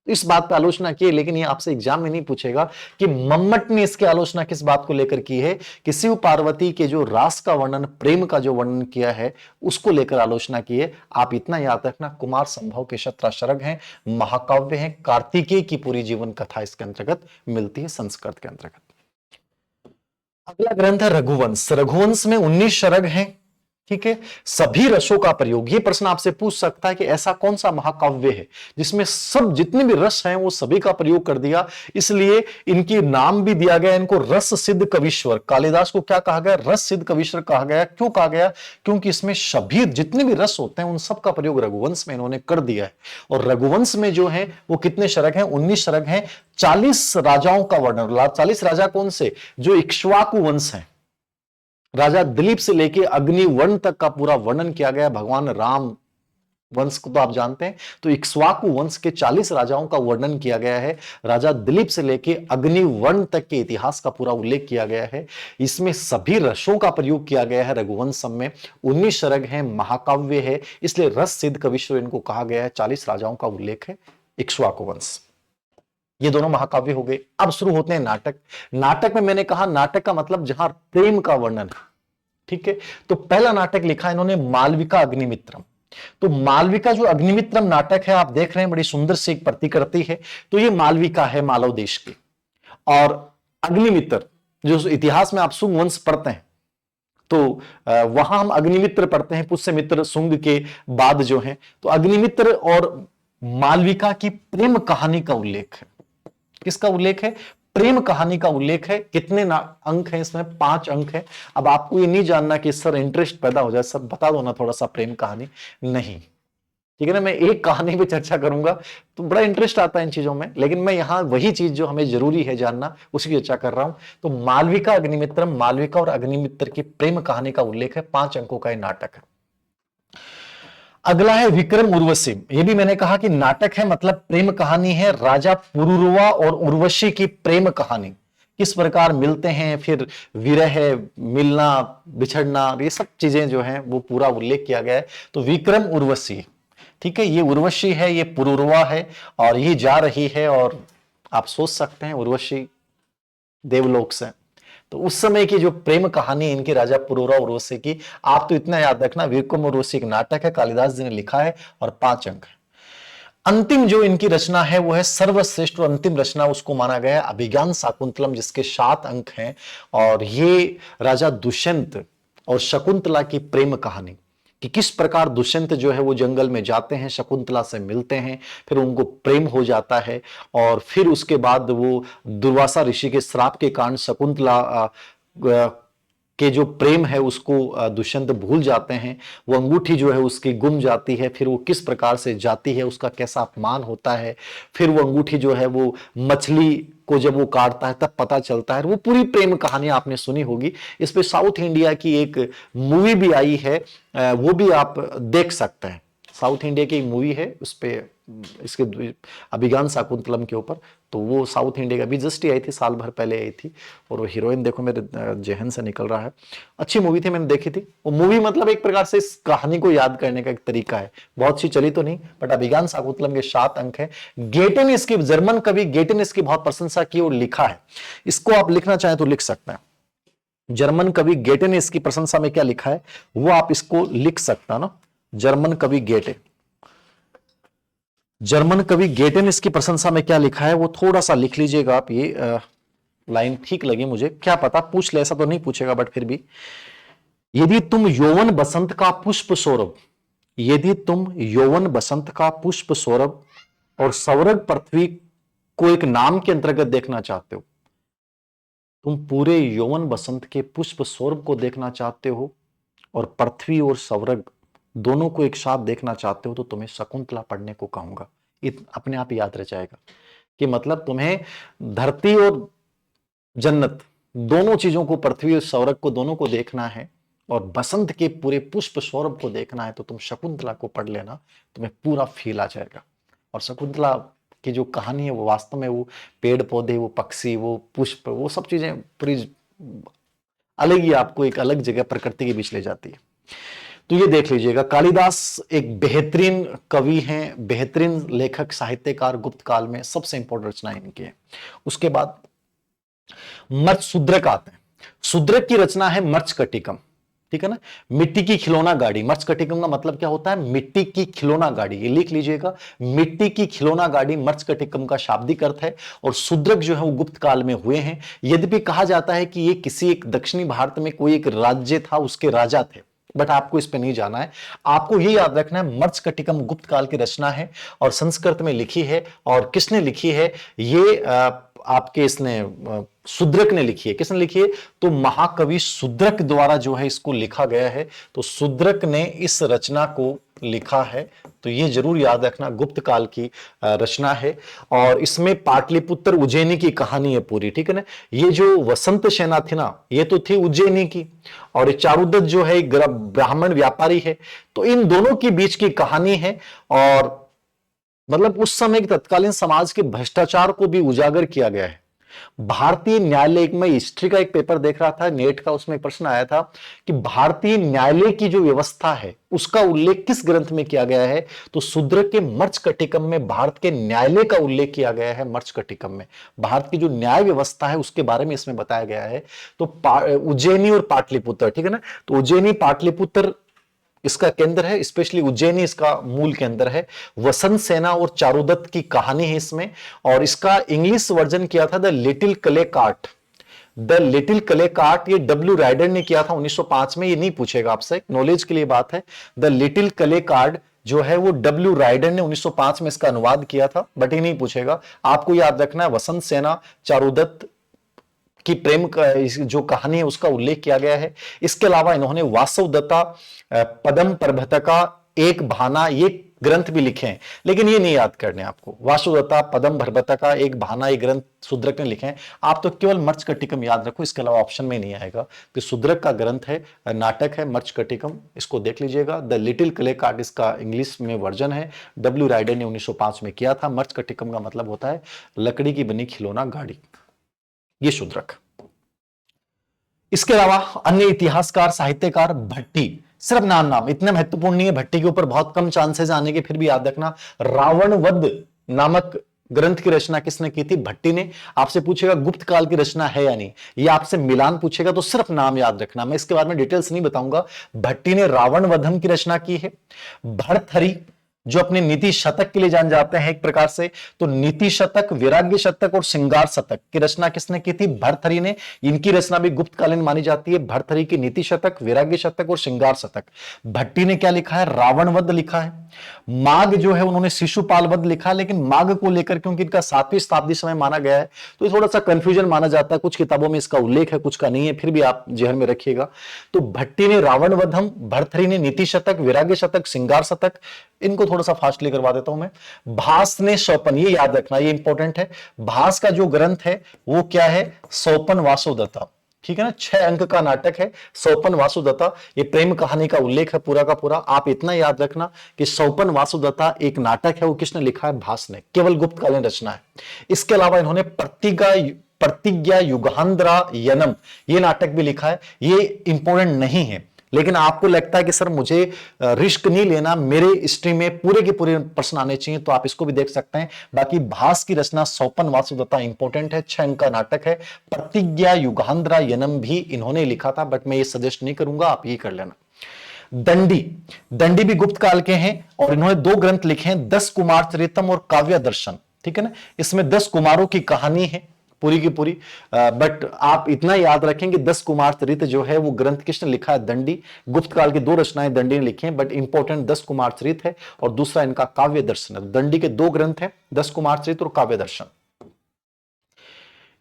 इस बात पर आलोचना की है। लेकिन ये आपसे एग्जाम में नहीं पूछेगा कि मम्मट ने इसकी आलोचना किस बात को लेकर की है, कि शिव पार्वती के जो रास का वर्णन, प्रेम का जो वर्णन किया है, उसको लेकर आलोचना की है। आप इतना याद रखना, कुमार संभव के 17 शरग हैं, महाकाव्य हैं। कार्तिकेय की पूरी जीवन कथा इसके अंतर्गत मिलती है, संस्कृत के अंतर्गत। अगला ग्रंथ है रघुवंश। रघुवंश में 19 शरग हैं। ठीक है, सभी रसों का प्रयोग। ये प्रश्न आपसे पूछ सकता है कि ऐसा कौन सा महाकाव्य है जिसमें सब जितने भी रस हैं वो सभी का प्रयोग कर दिया। इसलिए इनकी नाम भी दिया गया, इनको रस सिद्ध कवीश्वर। कालिदास को क्या कहा गया? रस सिद्ध कवीश्वर कहा गया। क्यों कहा गया? क्योंकि इसमें सभी जितने भी रस होते हैं उन सब का प्रयोग रघुवंश में इन्होंने कर दिया है। और रघुवंश में जो है वो कितने शरग हैं? 19 शरग हैं। 40 राजाओं का वर्णन। 40 राजा कौन से? जो इक्ष्वाकु वंश है, राजा दिलीप से लेके अग्निवर्ण तक का पूरा वर्णन किया गया। भगवान राम वंश को तो आप जानते हैं, तो इक्ष्वाकु वंश के 40 राजाओं का वर्णन किया गया है। राजा दिलीप से लेके अग्निवर्ण तक के इतिहास का पूरा उल्लेख किया गया है। इसमें सभी रसों का प्रयोग किया गया है रघुवंश में। 19 शरग है, महाकाव्य है, इसलिए रस सिद्ध कवीश्वर इनको कहा गया है। 40 राजाओं का उल्लेख है इक्ष्वाकु वंश। ये दोनों महाकाव्य हो गए। अब शुरू होते हैं नाटक। नाटक में मैंने कहा नाटक का मतलब जहां प्रेम का वर्णन है। ठीक है, तो पहला नाटक लिखा इन्होंने मालविका अग्निमित्रम। तो मालविका जो अग्निमित्रम नाटक है, आप देख रहे हैं बड़ी सुंदर से एक प्रतिकृति है। तो ये मालविका है, मालव देश की। और अग्निमित्र जो इतिहास में आप सुंग वंश पढ़ते हैं, तो वहां हम अग्निमित्र पढ़ते हैं, पुष्यमित्र सुंग के बाद जो है। तो अग्निमित्र और मालविका की प्रेम कहानी का उल्लेख है। किसका उल्लेख है? प्रेम कहानी का उल्लेख है। कितने अंक हैं इसमें? 5 अंक है। अब आपको ये नहीं जानना कि सर इंटरेस्ट पैदा हो जाए, सर बता दो ना थोड़ा सा प्रेम कहानी, नहीं, ठीक है ना। मैं एक कहानी पे चर्चा करूंगा तो बड़ा इंटरेस्ट आता है इन चीजों में, लेकिन मैं यहां वही चीज जो हमें जरूरी है जानना उसी की चर्चा कर रहा हूं। तो मालविका अग्निमित्रम, मालविका और अग्निमित्र की प्रेम कहानी का उल्लेख है। 5 अंकों का नाटक है। अगला है विक्रम उर्वशी। ये भी मैंने कहा कि नाटक है, मतलब प्रेम कहानी है। राजा पुरुरवा और उर्वशी की प्रेम कहानी, किस प्रकार मिलते हैं, फिर विरह, मिलना, बिछड़ना, ये सब चीजें जो हैं वो पूरा उल्लेख किया गया है। तो विक्रम उर्वशी, ठीक है, ये उर्वशी है, ये पुरुरवा है, और ये जा रही है। और आप सोच सकते हैं उर्वशी देवलोक से, तो उस समय की जो प्रेम कहानी इनकी राजा पुरुरवा उर्वशी की, आप तो इतना याद रखना, विक्रम उर्वशी एक नाटक है, कालिदास जी ने लिखा है, और 5 अंक है। अंतिम जो इनकी रचना है वो है सर्वश्रेष्ठ और अंतिम रचना, उसको माना गया है अभिज्ञान शाकुंतलम, जिसके 7 अंक हैं। और ये राजा दुष्यंत और शकुंतला की प्रेम कहानी, कि किस प्रकार दुष्यंत जो है वो जंगल में जाते हैं, शकुंतला से मिलते हैं, फिर उनको प्रेम हो जाता है और फिर उसके बाद वो दुर्वासा ऋषि के श्राप के कारण शकुंतला के जो प्रेम है उसको दुष्यंत भूल जाते हैं। वो अंगूठी जो है उसकी गुम जाती है, फिर वो किस प्रकार से जाती है, उसका कैसा अपमान होता है, फिर वो अंगूठी जो है वो मछली को जब वो काटता है तब पता चलता है। वो पूरी प्रेम कहानी आपने सुनी होगी। इस पे साउथ इंडिया की एक मूवी भी आई है, वो भी आप देख सकते हैं। साउथ इंडिया की एक मूवी है उस पे, इसके अभिज्ञान शाकुंतलम के ऊपर, तो वो साउथ इंडिया का अभी जस्ट ही आई थी, साल भर पहले आई थी। और वो हीरोइन देखो मेरे जहन से निकल रहा है, अच्छी मूवी थी, मैंने देखी थी वो मूवी। मतलब एक प्रकार से इस कहानी को याद करने का एक तरीका है, बहुत सी चली तो नहीं, बट अभिज्ञान शाकुंतलम के 7 अंक है। गेटे ने इसकी, जर्मन कवि गेटे ने इसकी बहुत प्रशंसा की और लिखा है। इसको आप लिखना चाहें तो लिख सकते हैं। जर्मन कवि गेटे ने इसकी प्रशंसा में क्या लिखा है वो आप इसको लिख सकता है ना। जर्मन कवि गेटे, जर्मन कवि गेटे ने इसकी प्रशंसा में क्या लिखा है वो थोड़ा सा लिख लीजिएगा आप। ये लाइन ठीक लगी मुझे, क्या पता पूछ ले, ऐसा तो नहीं पूछेगा बट फिर भी। यदि तुम यौवन बसंत का पुष्प सौरभ, यदि तुम यौवन बसंत का पुष्प सौरभ और सौरभ पृथ्वी को एक नाम के अंतर्गत देखना चाहते हो, तुम पूरे यौवन बसंत के पुष्प सौरभ को देखना चाहते हो और पृथ्वी और सौरभ दोनों को एक साथ देखना चाहते हो, तो तुम्हें शकुंतला पढ़ने को कहूंगा। अपने आप याद रह जाएगा कि मतलब तुम्हें धरती और जन्नत दोनों चीजों को, पृथ्वी और सौरभ को, दोनों को देखना है और बसंत के पूरे पुष्प सौरभ को देखना है, तो तुम शकुंतला को पढ़ लेना, तुम्हें पूरा फील आ जाएगा। और शकुंतला की जो कहानी है वो वास्तव में वो पेड़ पौधे, वो पक्षी, वो पुष्प, वो सब चीजें पूरी अलग ही आपको एक अलग जगह प्रकृति के बीच ले जाती है। तो ये देख लीजिएगा, कालिदास एक बेहतरीन कवि हैं, बेहतरीन लेखक, साहित्यकार, गुप्त काल में सबसे इंपॉर्टेंट रचनाएं इनकी है। उसके बाद मर्च शूद्रक आते हैं। शूद्रक की रचना है मर्चकटिकम, ठीक है ना, मिट्टी की खिलौना गाड़ी। मर्चकटिकम का मतलब क्या होता है, मिट्टी की खिलौना गाड़ी, ये लिख लीजिएगा, मिट्टी की खिलौना गाड़ी मर्चकटिकम का शाब्दिक अर्थ है। और शूद्रक जो है वो गुप्त काल में हुए हैं। यद्यपि कहा जाता है कि ये किसी एक दक्षिणी भारत में कोई एक राज्य था, उसके राजा थे, बट आपको इस पे नहीं जाना है। आपको ये याद रखना है मर्चकटिकम गुप्त काल की रचना है और संस्कृत में लिखी है। और किसने लिखी है ये आपके इसने शूद्रक ने लिखी है। किसने लिखी है, तो महाकवि शूद्रक द्वारा जो है इसको लिखा गया है। तो शूद्रक ने इस रचना को लिखा है, तो ये जरूर याद रखना, गुप्त काल की रचना है। और इसमें पाटलिपुत्र उज्जैनी की कहानी है पूरी, ठीक है ना। ये जो वसंत सेना थी ना, ये तो थी उज्जैनी की, और चारुदत्त जो है ब्राह्मण व्यापारी है। तो इन दोनों के बीच की कहानी है। और मतलब उस समय के तत्कालीन समाज के भ्रष्टाचार को भी उजागर किया गया है। भारतीय न्यायालय में हिस्ट्री का एक पेपर देख रहा था नेट का, उसमें प्रश्न आया था कि भारतीय न्यायालय की जो व्यवस्था है उसका उल्लेख किस ग्रंथ में किया गया है, तो शूद्रक के मर्चकटिकम में भारत के न्यायालय का उल्लेख किया गया है। मर्चकटिकम में भारत की जो न्याय व्यवस्था है उसके बारे में इसमें बताया गया है। तो उज्जैनी और पाटलिपुत्र, ठीक है ना, तो उज्जैनी पाटलिपुत्र इसका केंद्र है, स्पेशली उज्जैनी इसका मूल केंद्र है। वसंत सेना और चारुदत्त की कहानी है इसमें। और इसका इंग्लिश वर्जन किया था the little clay cart. The little clay cart ये डब्ल्यू राइडर ने किया था 1905 में। ये नहीं पूछेगा आपसे, नॉलेज के लिए बात है। द लिटिल क्ले कार्ट जो है वो डब्ल्यू राइडर ने 1905 में इसका अनुवाद किया था, बट ये नहीं पूछेगा। आपको याद रखना है वसंत सेना चारुदत्त की प्रेम जो कहानी है उसका उल्लेख किया गया है। इसके अलावा इन्होंने वासवदत्ता, पदम प्रभतका, एक भाना, ये ग्रंथ भी लिखे हैं, लेकिन ये नहीं याद करने आपको। वासुदत्ता, पदम भरभतका, एक भाना, ये ग्रंथ शूद्रक ने लिखे हैं। आप तो केवल मर्चकटिकम याद रखो, इसके अलावा ऑप्शन में नहीं आएगा। कि शूद्रक का ग्रंथ है, नाटक है मर्चकटिकम, इसको देख लीजिएगा। द लिटिल क्ले कार्ट इसका इंग्लिश में वर्जन है, डब्ल्यू राइडर ने 1905 में किया था। मर्चकटिकम का मतलब होता है लकड़ी की बनी खिलौना गाड़ी, ये शूद्रक। इसके अलावा अन्य इतिहासकार, साहित्यकार, भट्टी, सिर्फ नाम इतने महत्वपूर्ण नहीं है, भट्टी के ऊपर बहुत कम चांसेस आने के, फिर भी याद रखना। रावण वध नामक ग्रंथ की रचना किसने की थी, भट्टी ने। आपसे पूछेगा गुप्त काल की रचना है या नहीं, ये आपसे मिलान पूछेगा तो सिर्फ नाम याद रखना, मैं इसके बारे में डिटेल्स नहीं बताऊंगा। भट्टी ने रावण वधम की रचना की है। भर्तहरि, जो अपने नीति शतक के लिए जान जाते हैं एक प्रकार से। तो नीति शतक, वैराग्य शतक और श्रृंगार शतक की रचना किसने की थी? भर्तृहरि ने। इनकी रचना भी गुप्तकालीन मानी जाती है। भर्तृहरि की नीति शतक, वैराग्य शतक और श्रृंगार शतक। भट्टी ने क्या लिखा है? रावण वध लिखा है। माघ जो है उन्होंने शिशुपाल वध लिखा, लेकिन माघ को लेकर क्योंकि इनका 7वीं शताब्दी समय माना गया है तो ये थोड़ा सा कंफ्यूजन माना जाता है। कुछ किताबों में इसका उल्लेख है, कुछ का नहीं है, फिर भी आप जहन में रखिएगा। तो भट्टी ने रावण वधम, भर्तृहरि ने नीति शतक, वैराग्य शतक, श्रृंगार शतक। इनको थोड़ा सा फास्टली करवा देता हूं मैं। भास ने स्वपन, ये याद रखना, ये इंपॉर्टेंट है। भास का जो ग्रंथ है वो क्या है? स्वपन वासुदत्ता, ठीक है ना। 6 अंक का नाटक है स्वपन वासुदत्ता। ये प्रेम कहानी का उल्लेख है पूरा का पूरा। आप इतना याद रखना कि स्वपन वासुदत्ता एक नाटक है, वो किसने लिखा है? भास ने। केवल गुप्तकालीन रचना है। इसके अलावा इन्होंने प्रतिज्ञा युगांध्रा यनम ये नाटक भी लिखा है। ये इंपॉर्टेंट नहीं है, लेकिन आपको लगता है कि सर मुझे रिस्क नहीं लेना, मेरे स्ट्रीम में पूरे के पूरे प्रश्न आने चाहिए, तो आप इसको भी देख सकते हैं। बाकी भास की रचना स्वपन वासुदत्ता इंपॉर्टेंट है, 6 अंक का नाटक है। प्रतिज्ञा युगांध्रा यनम भी इन्होंने लिखा था, बट मैं ये सजेस्ट नहीं करूंगा, आप ये कर लेना। दंडी भी गुप्त काल के हैं और इन्होंने 2 ग्रंथ लिखे हैं, 10 कुमार चरितम और काव्य दर्शन, ठीक है ना। इसमें 10 कुमारों की कहानी है पूरी की पूरी। बट आप इतना याद रखें कि 10 कुमार चरित जो है वो ग्रंथ किसने लिखा है? दंडी। गुप्त काल की 2 रचनाएं दंडी ने लिखी हैं, बट इंपॉर्टेंट 10 कुमार चरित है और दूसरा इनका काव्य दर्शन है। दंडी के 2 ग्रंथ हैं, 10 कुमार चरित और काव्य दर्शन।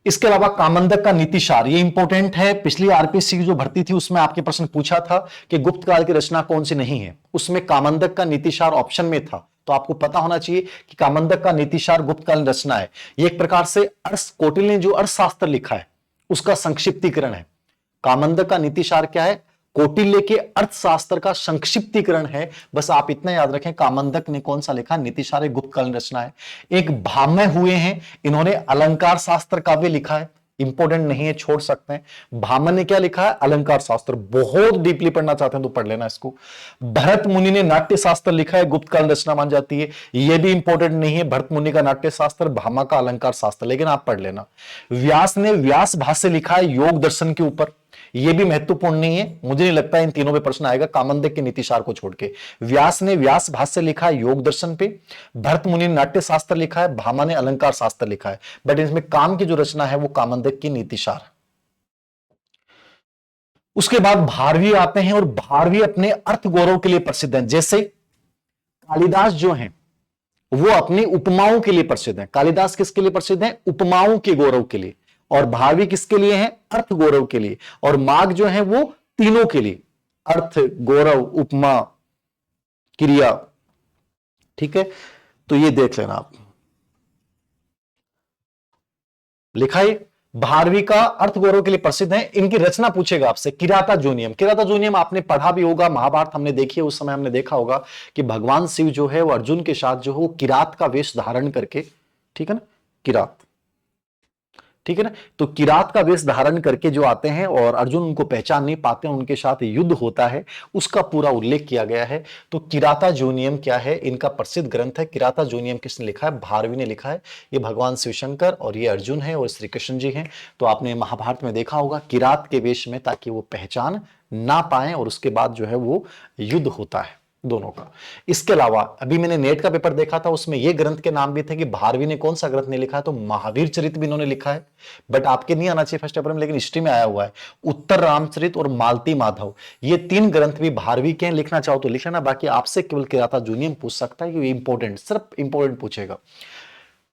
इसके अलावा कामंदक का नीतिसार, ये इंपॉर्टेंट है। पिछली आरपीएससी की जो भर्ती थी उसमें आपके प्रश्न पूछा था कि गुप्त काल की रचना कौन सी नहीं है, उसमें कामंदक का नीतिसार ऑप्शन में था। तो आपको पता होना चाहिए कि कामंदक का नीतिसार गुप्तकालीन रचना है। ये एक प्रकार से कौटिल्य ने जो अर्थशास्त्र लिखा है उसका संक्षिप्तीकरण है। कामंदक का नीतिसार क्या है? कौटिल्य के अर्थशास्त्र का संक्षिप्तीकरण है। बस आप इतना याद रखें, कामंदक ने कौन सा लिखा? नीतिसार गुप्तकालीन रचना है। एक भामह हुए हैं, इन्होंने अलंकार शास्त्र काव्य लिखा है, इंपॉर्टेंट नहीं है, छोड़ सकते हैं। भामह ने क्या लिखा है? अलंकार शास्त्र। बहुत डीपली पढ़ना चाहते हैं तो पढ़ लेना इसको। भरत मुनि ने नाट्य शास्त्र लिखा है, गुप्तकालीन रचना मान जाती है, यह भी इंपॉर्टेंट नहीं है। भरत मुनि का नाट्य शास्त्र, भामा का अलंकार शास्त्र, लेकिन आप पढ़ लेना। व्यास ने व्यास भाष्य लिखा है योग दर्शन के ऊपर, यह भी महत्वपूर्ण नहीं है, मुझे नहीं लगता इन तीनों पे प्रश्न आएगा कामंदक के नीतिसार को छोड़ के। व्यास ने व्यास भाष्य लिखा है योग दर्शन पे, भरत मुनि ने नाट्य शास्त्र लिखा है, भामा ने अलंकार शास्त्र लिखा है, बट इसमें काम की जो रचना है वो कामंदक की नीतिसार। उसके बाद भारवी आते हैं और भारवी अपने अर्थ गौरव के लिए प्रसिद्ध हैं। जैसे कालिदास जो हैं वो अपनी उपमाओं के लिए प्रसिद्ध हैं। कालिदास किसके लिए प्रसिद्ध हैं? उपमाओं के गौरव के लिए। और भारवी किसके लिए हैं? अर्थ गौरव के लिए। और माघ जो है वो तीनों के लिए, अर्थ, गौरव, उपमा, क्रिया, ठीक है। तो ये देख लेना आप, लिखा है भारवी का अर्थ गौरव के लिए प्रसिद्ध है। इनकी रचना पूछेगा आपसे, किराता जोनियम। किराता जोनियम आपने पढ़ा भी होगा, महाभारत हमने देखी है, उस समय हमने देखा होगा कि भगवान शिव जो है वो अर्जुन के साथ जो है वो किरात का वेश धारण करके, ठीक है ना, किरात, ठीक है ना, तो किरात का वेश धारण करके जो आते हैं और अर्जुन उनको पहचान नहीं पाते हैं, उनके साथ युद्ध होता है, उसका पूरा उल्लेख किया गया है। तो किराता जोनियम क्या है? इनका प्रसिद्ध ग्रंथ है। किराता जोनियम किसने लिखा है? भारवी ने लिखा है। ये भगवान शिवशंकर और ये अर्जुन है और श्री कृष्ण जी हैं। तो आपने महाभारत में देखा होगा किरात के वेश में, ताकि वो पहचान ना पाए और उसके बाद जो है वो युद्ध होता है दोनों का। इसके अलावा अभी मैंने नेट का पेपर देखा था, उसमें ये ग्रंथ के नाम भी थे कि भारवी ने कौन सा ग्रंथ नहीं लिखा है, तो महावीर चरित भी इन्होंने लिखा है, बट आपके नहीं आना चाहिए फर्स्ट पेपर में, लेकिन हिस्ट्री में आया हुआ है। उत्तर रामचरित और मालती माधव, ये 3 ग्रंथ भी भारवी के, लिखना चाहो तो लिख लेना। बाकी आपसे केवल किराता जूनियम पूछ सकता है, कि इंपॉर्टेंट, सिर्फ इंपॉर्टेंट पूछेगा।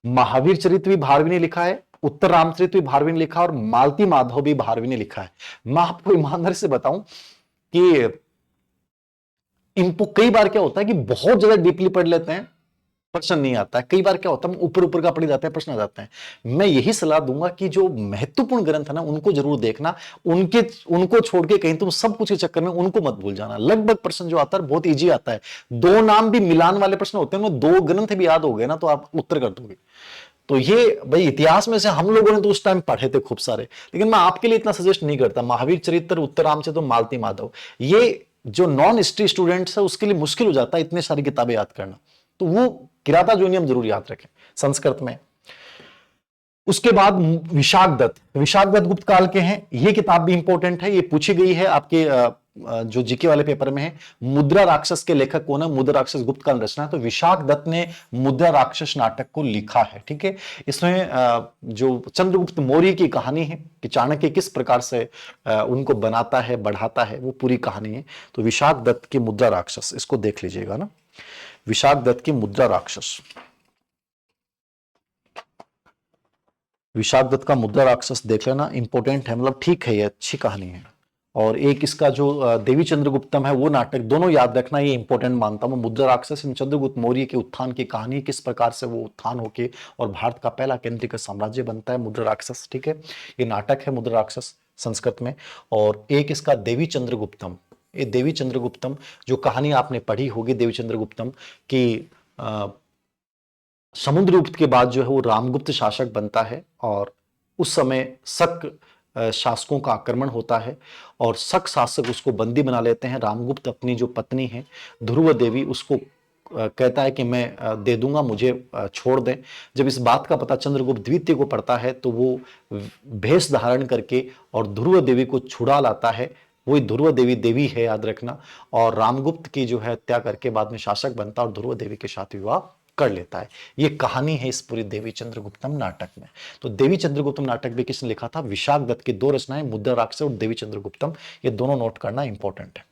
महावीर चरित भी भारवी ने लिखा है, उत्तर रामचरित भी भारवी ने लिखा, और मालती माधव भी भारवी ने लिखा है। मैं आपको ईमानदारी से बताऊं कि इनको कई बार क्या होता है कि बहुत ज्यादा डीपली पढ़ लेते हैं, प्रश्न नहीं आता है। कई बार क्या होता है ऊपर ऊपर का पढ़ जाते हैं, प्रश्न आ जाते हैं। मैं यही सलाह दूंगा कि जो महत्वपूर्ण ग्रंथ है ना उनको जरूर देखना, उनको छोड़ के कहीं तुम सब कुछ के चक्कर में उनको मत भूल जाना। लगभग प्रश्न जो आता है बहुत इजी आता है, 2 नाम भी मिलान वाले प्रश्न होते हैं, 2 ग्रंथ भी याद हो गए ना तो आप उत्तर कर दोगे। तो ये भाई इतिहास में से हम लोगों ने तो उस टाइम पढ़े थे खूब सारे, लेकिन मैं आपके लिए इतना सजेस्ट नहीं करता। महावीर चरित्र, उत्तर रामचरित, तो मालती माधव, ये जो नॉन हिस्ट्री स्टूडेंट्स है उसके लिए मुश्किल हो जाता है इतने सारी किताबें याद करना। तो वो किराता जूनियम जरूर याद रखें संस्कृत में। उसके बाद विशाख दत्त गुप्त काल के हैं। ये किताब भी इंपॉर्टेंट है, ये पूछी गई है आपके जो जीके वाले पेपर में है। मुद्रा राक्षस के लेखक कौन है? मुद्रा राक्षस गुप्त काल रचना। तो विशाख दत्त ने मुद्रा राक्षस नाटक को लिखा है, ठीक है। इसमें जो चंद्रगुप्त मौर्य की कहानी है कि चाणक्य किस प्रकार से उनको बनाता है, बढ़ाता है, वो पूरी कहानी है। तो विशाख दत्त की मुद्रा राक्षस, इसको देख लीजिएगा ना, विशाख दत्त की मुद्रा राक्षस। विशाख दत्त का मुद्रा राक्षस देख लेना, इंपॉर्टेंट है, मतलब ठीक है, ये अच्छी कहानी है। और एक इसका जो देवी चंद्रगुप्तम है वो नाटक, दोनों याद रखना, ये इंपॉर्टेंट मानता हूं। मुद्रा राक्षस चंद्रगुप्त मौर्य के उत्थान की कहानी, किस प्रकार से वो उत्थान होके और भारत का पहला केंद्रीय साम्राज्य बनता है मुद्रा राक्षस, ठीक है। ये नाटक है मुद्रा राक्षस संस्कृत में। और एक इसका देवी चंद्रगुप्तम, ये देवी चंद्रगुप्तम जो कहानी आपने पढ़ी होगी देवी चंद्रगुप्तम की, समुद्रगुप्त के बाद जो है वो रामगुप्त शासक बनता है। और उस समय शक शासकों का आक्रमण होता है और शक शासक उसको बंदी बना लेते हैं। रामगुप्त अपनी जो पत्नी है ध्रुव देवी, उसको कहता है कि मैं दे दूंगा, मुझे छोड़ दें। जब इस बात का पता चंद्रगुप्त द्वितीय को पड़ता है तो वो भेष धारण करके और ध्रुव देवी को छुड़ा लाता है। वही ध्रुव देवी देवी है, याद रखना। और रामगुप्त की जो है हत्या करके बाद में शासक बनता है और ध्रुव देवी के साथ विवाह कर लेता है। ये कहानी है इस पूरी देवी चंद्रगुप्तम नाटक में। तो देवी चंद्रगुप्तम नाटक भी किसने लिखा था? विशाख दत्त की दो रचनाएं, मुद्रा राक्षस और देवी चंद्रगुप्तम, ये दोनों नोट करना इंपॉर्टेंट है।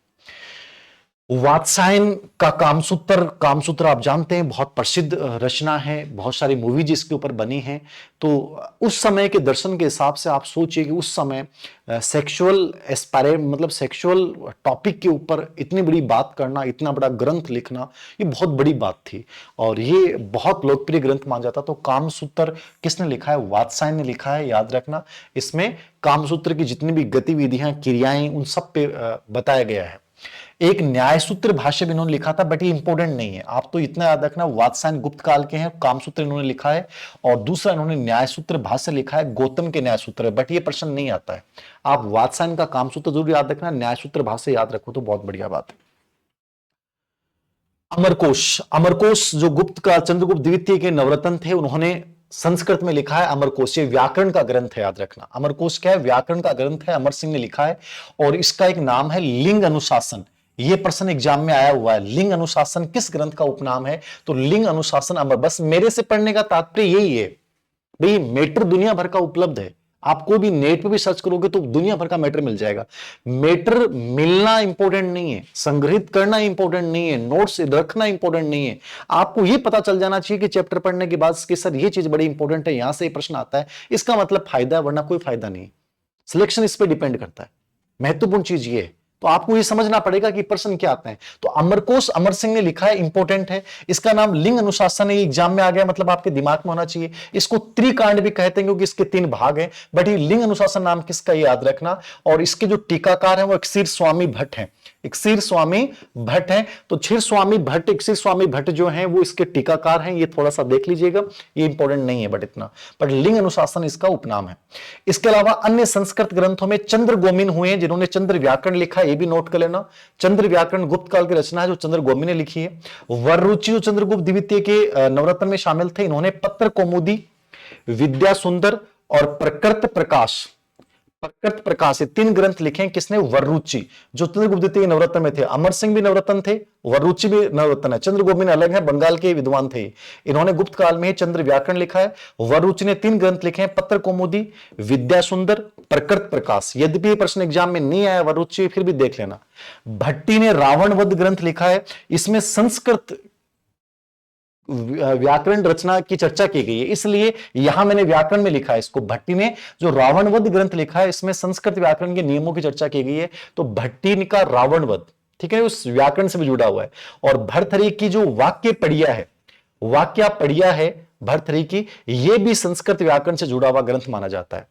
वात्सायन का कामसूत्र, कामसूत्र आप जानते हैं बहुत प्रसिद्ध रचना है, बहुत सारी मूवीज इसके ऊपर बनी हैं। तो उस समय के दर्शन के हिसाब से आप सोचिए कि उस समय सेक्सुअल एस्पायरे, मतलब सेक्सुअल टॉपिक के ऊपर इतनी बड़ी बात करना, इतना बड़ा ग्रंथ लिखना, ये बहुत बड़ी बात थी और ये बहुत लोकप्रिय ग्रंथ माना जाता। तो कामसूत्र किसने लिखा है? वात्सायन ने लिखा है, याद रखना। इसमें कामसूत्र की जितनी भी गतिविधियां, क्रियाएं, उन सब पे बताया गया है। एक न्यायसूत्र भाष्य भी इन्होंने लिखा था, बट ये इंपॉर्टेंट नहीं है। आप तो इतना याद रखना, वात्सायन गुप्त काल के हैं, कामसूत्र इन्होंने लिखा है। और दूसरा इन्होंने न्यायसूत्र भाष्य लिखा है, गौतम के न्यायसूत्र है, बट ये प्रश्न नहीं आता है। आप वात्सायन का कामसूत्र जरूर याद रखना, न्यायसूत्र भाष्य याद रखो तो बहुत बढ़िया बात है। अमरकोश, अमरकोश जो गुप्त का चंद्रगुप्त द्वितीय के नवरत्न थे, उन्होंने संस्कृत में लिखा है अमरकोश। ये व्याकरण का ग्रंथ है, याद रखना। अमरकोश क्या है? व्याकरण का ग्रंथ है, अमर सिंह ने लिखा है। और इसका एक नाम है लिंग अनुशासन। ये प्रश्न एग्जाम में आया हुआ है, लिंग अनुशासन किस ग्रंथ का उपनाम है? तो लिंग अनुशासन अमर। बस मेरे से पढ़ने का तात्पर्य यही है भाई, मैटर दुनिया भर का उपलब्ध है। आप कोई भी नेट पे भी सर्च करोगे तो दुनिया भर का मैटर मिल जाएगा। मैटर मिलना इंपॉर्टेंट नहीं है, संग्रहित करना इंपॉर्टेंट नहीं है, नोट्स रखना इंपॉर्टेंट नहीं है। आपको यह पता चल जाना चाहिए कि चैप्टर पढ़ने के बाद कि सर ये चीज बड़ी इंपॉर्टेंट है, यहां से ये प्रश्न आता है, इसका मतलब फायदा है, वरना कोई फायदा नहीं। सिलेक्शन इस पर डिपेंड करता है। महत्वपूर्ण चीज ये है। तो आपको ये समझना पड़ेगा कि प्रश्न क्या आते हैं। तो अमरकोश अमर सिंह ने लिखा है, इंपॉर्टेंट है। इसका नाम लिंग अनुशासन है, एग्जाम में आ गया, मतलब आपके दिमाग में होना चाहिए। इसको त्रिकांड भी कहते हैं क्योंकि इसके 3 भाग हैं, बट ये लिंग अनुशासन नाम किसका, याद रखना। और इसके जो टीकाकार हैं वो इक्सीर स्वामी भट्ट हैं, इक्सीर स्वामी भट्ट हैं। तो क्षीर स्वामी भट्ट, इक्सीर स्वामी भट्ट जो हैं वो इसके टीकाकार हैं। ये थोड़ा सा देख लीजिएगा, ये इंपॉर्टेंट नहीं है बट इतना, बट लिंग अनुशासन इसका उपनाम है। इसके अलावा अन्य संस्कृत ग्रंथों में चंद्र गोमिन हुए हैं, जिन्होंने चंद्र व्याकरण लिखा है, ये भी नोट कर लेना। चंद्र व्याकरण गुप्त काल की रचना है जो चंद्र गोमिन ने लिखी है। वररुचि चंद्रगुप्त द्वितीय के नवरत्न में शामिल थे। इन्होंने पत्र कौमुदी, विद्या सुंदर और प्रकृत प्रकाश, प्रकृत प्रकाश, ये 3 ग्रंथ लिखे हैं। किसने? वररुचि, जो चंद्रगुप्त द्वितीय नवरत्न में थे। अमर सिंह भी नवरत्न थे, वररुचि भी नवरत्न है। चंद्र गोमिन अलग है, बंगाल के विद्वान थे। इन्होंने गुप्त काल में चंद्र व्याकरण लिखा है। वररुचि ने 3 ग्रंथ लिखे हैं, पत्र कौमुदी, विद्या सुंदर, प्रकृत प्रकाश। यद्यपि प्रश्न एग्जाम में नहीं आया वररुचि, फिर भी देख लेना। भट्टी ने रावण वध ग्रंथ लिखा है, इसमें संस्कृत व्याकरण रचना की चर्चा की गई है, इसलिए यहां मैंने व्याकरण में लिखा है इसको। भट्टी ने जो रावणवध ग्रंथ लिखा है, इसमें संस्कृत व्याकरण के नियमों की चर्चा की गई है। तो भट्टी का रावणवध, ठीक है, उस व्याकरण से भी जुड़ा हुआ है। और भर्तहरि की जो वाक्य पढ़िया है, वाक्य पढ़िया है भर्तहरि की, यह भी संस्कृत व्याकरण से जुड़ा हुआ ग्रंथ माना जाता है।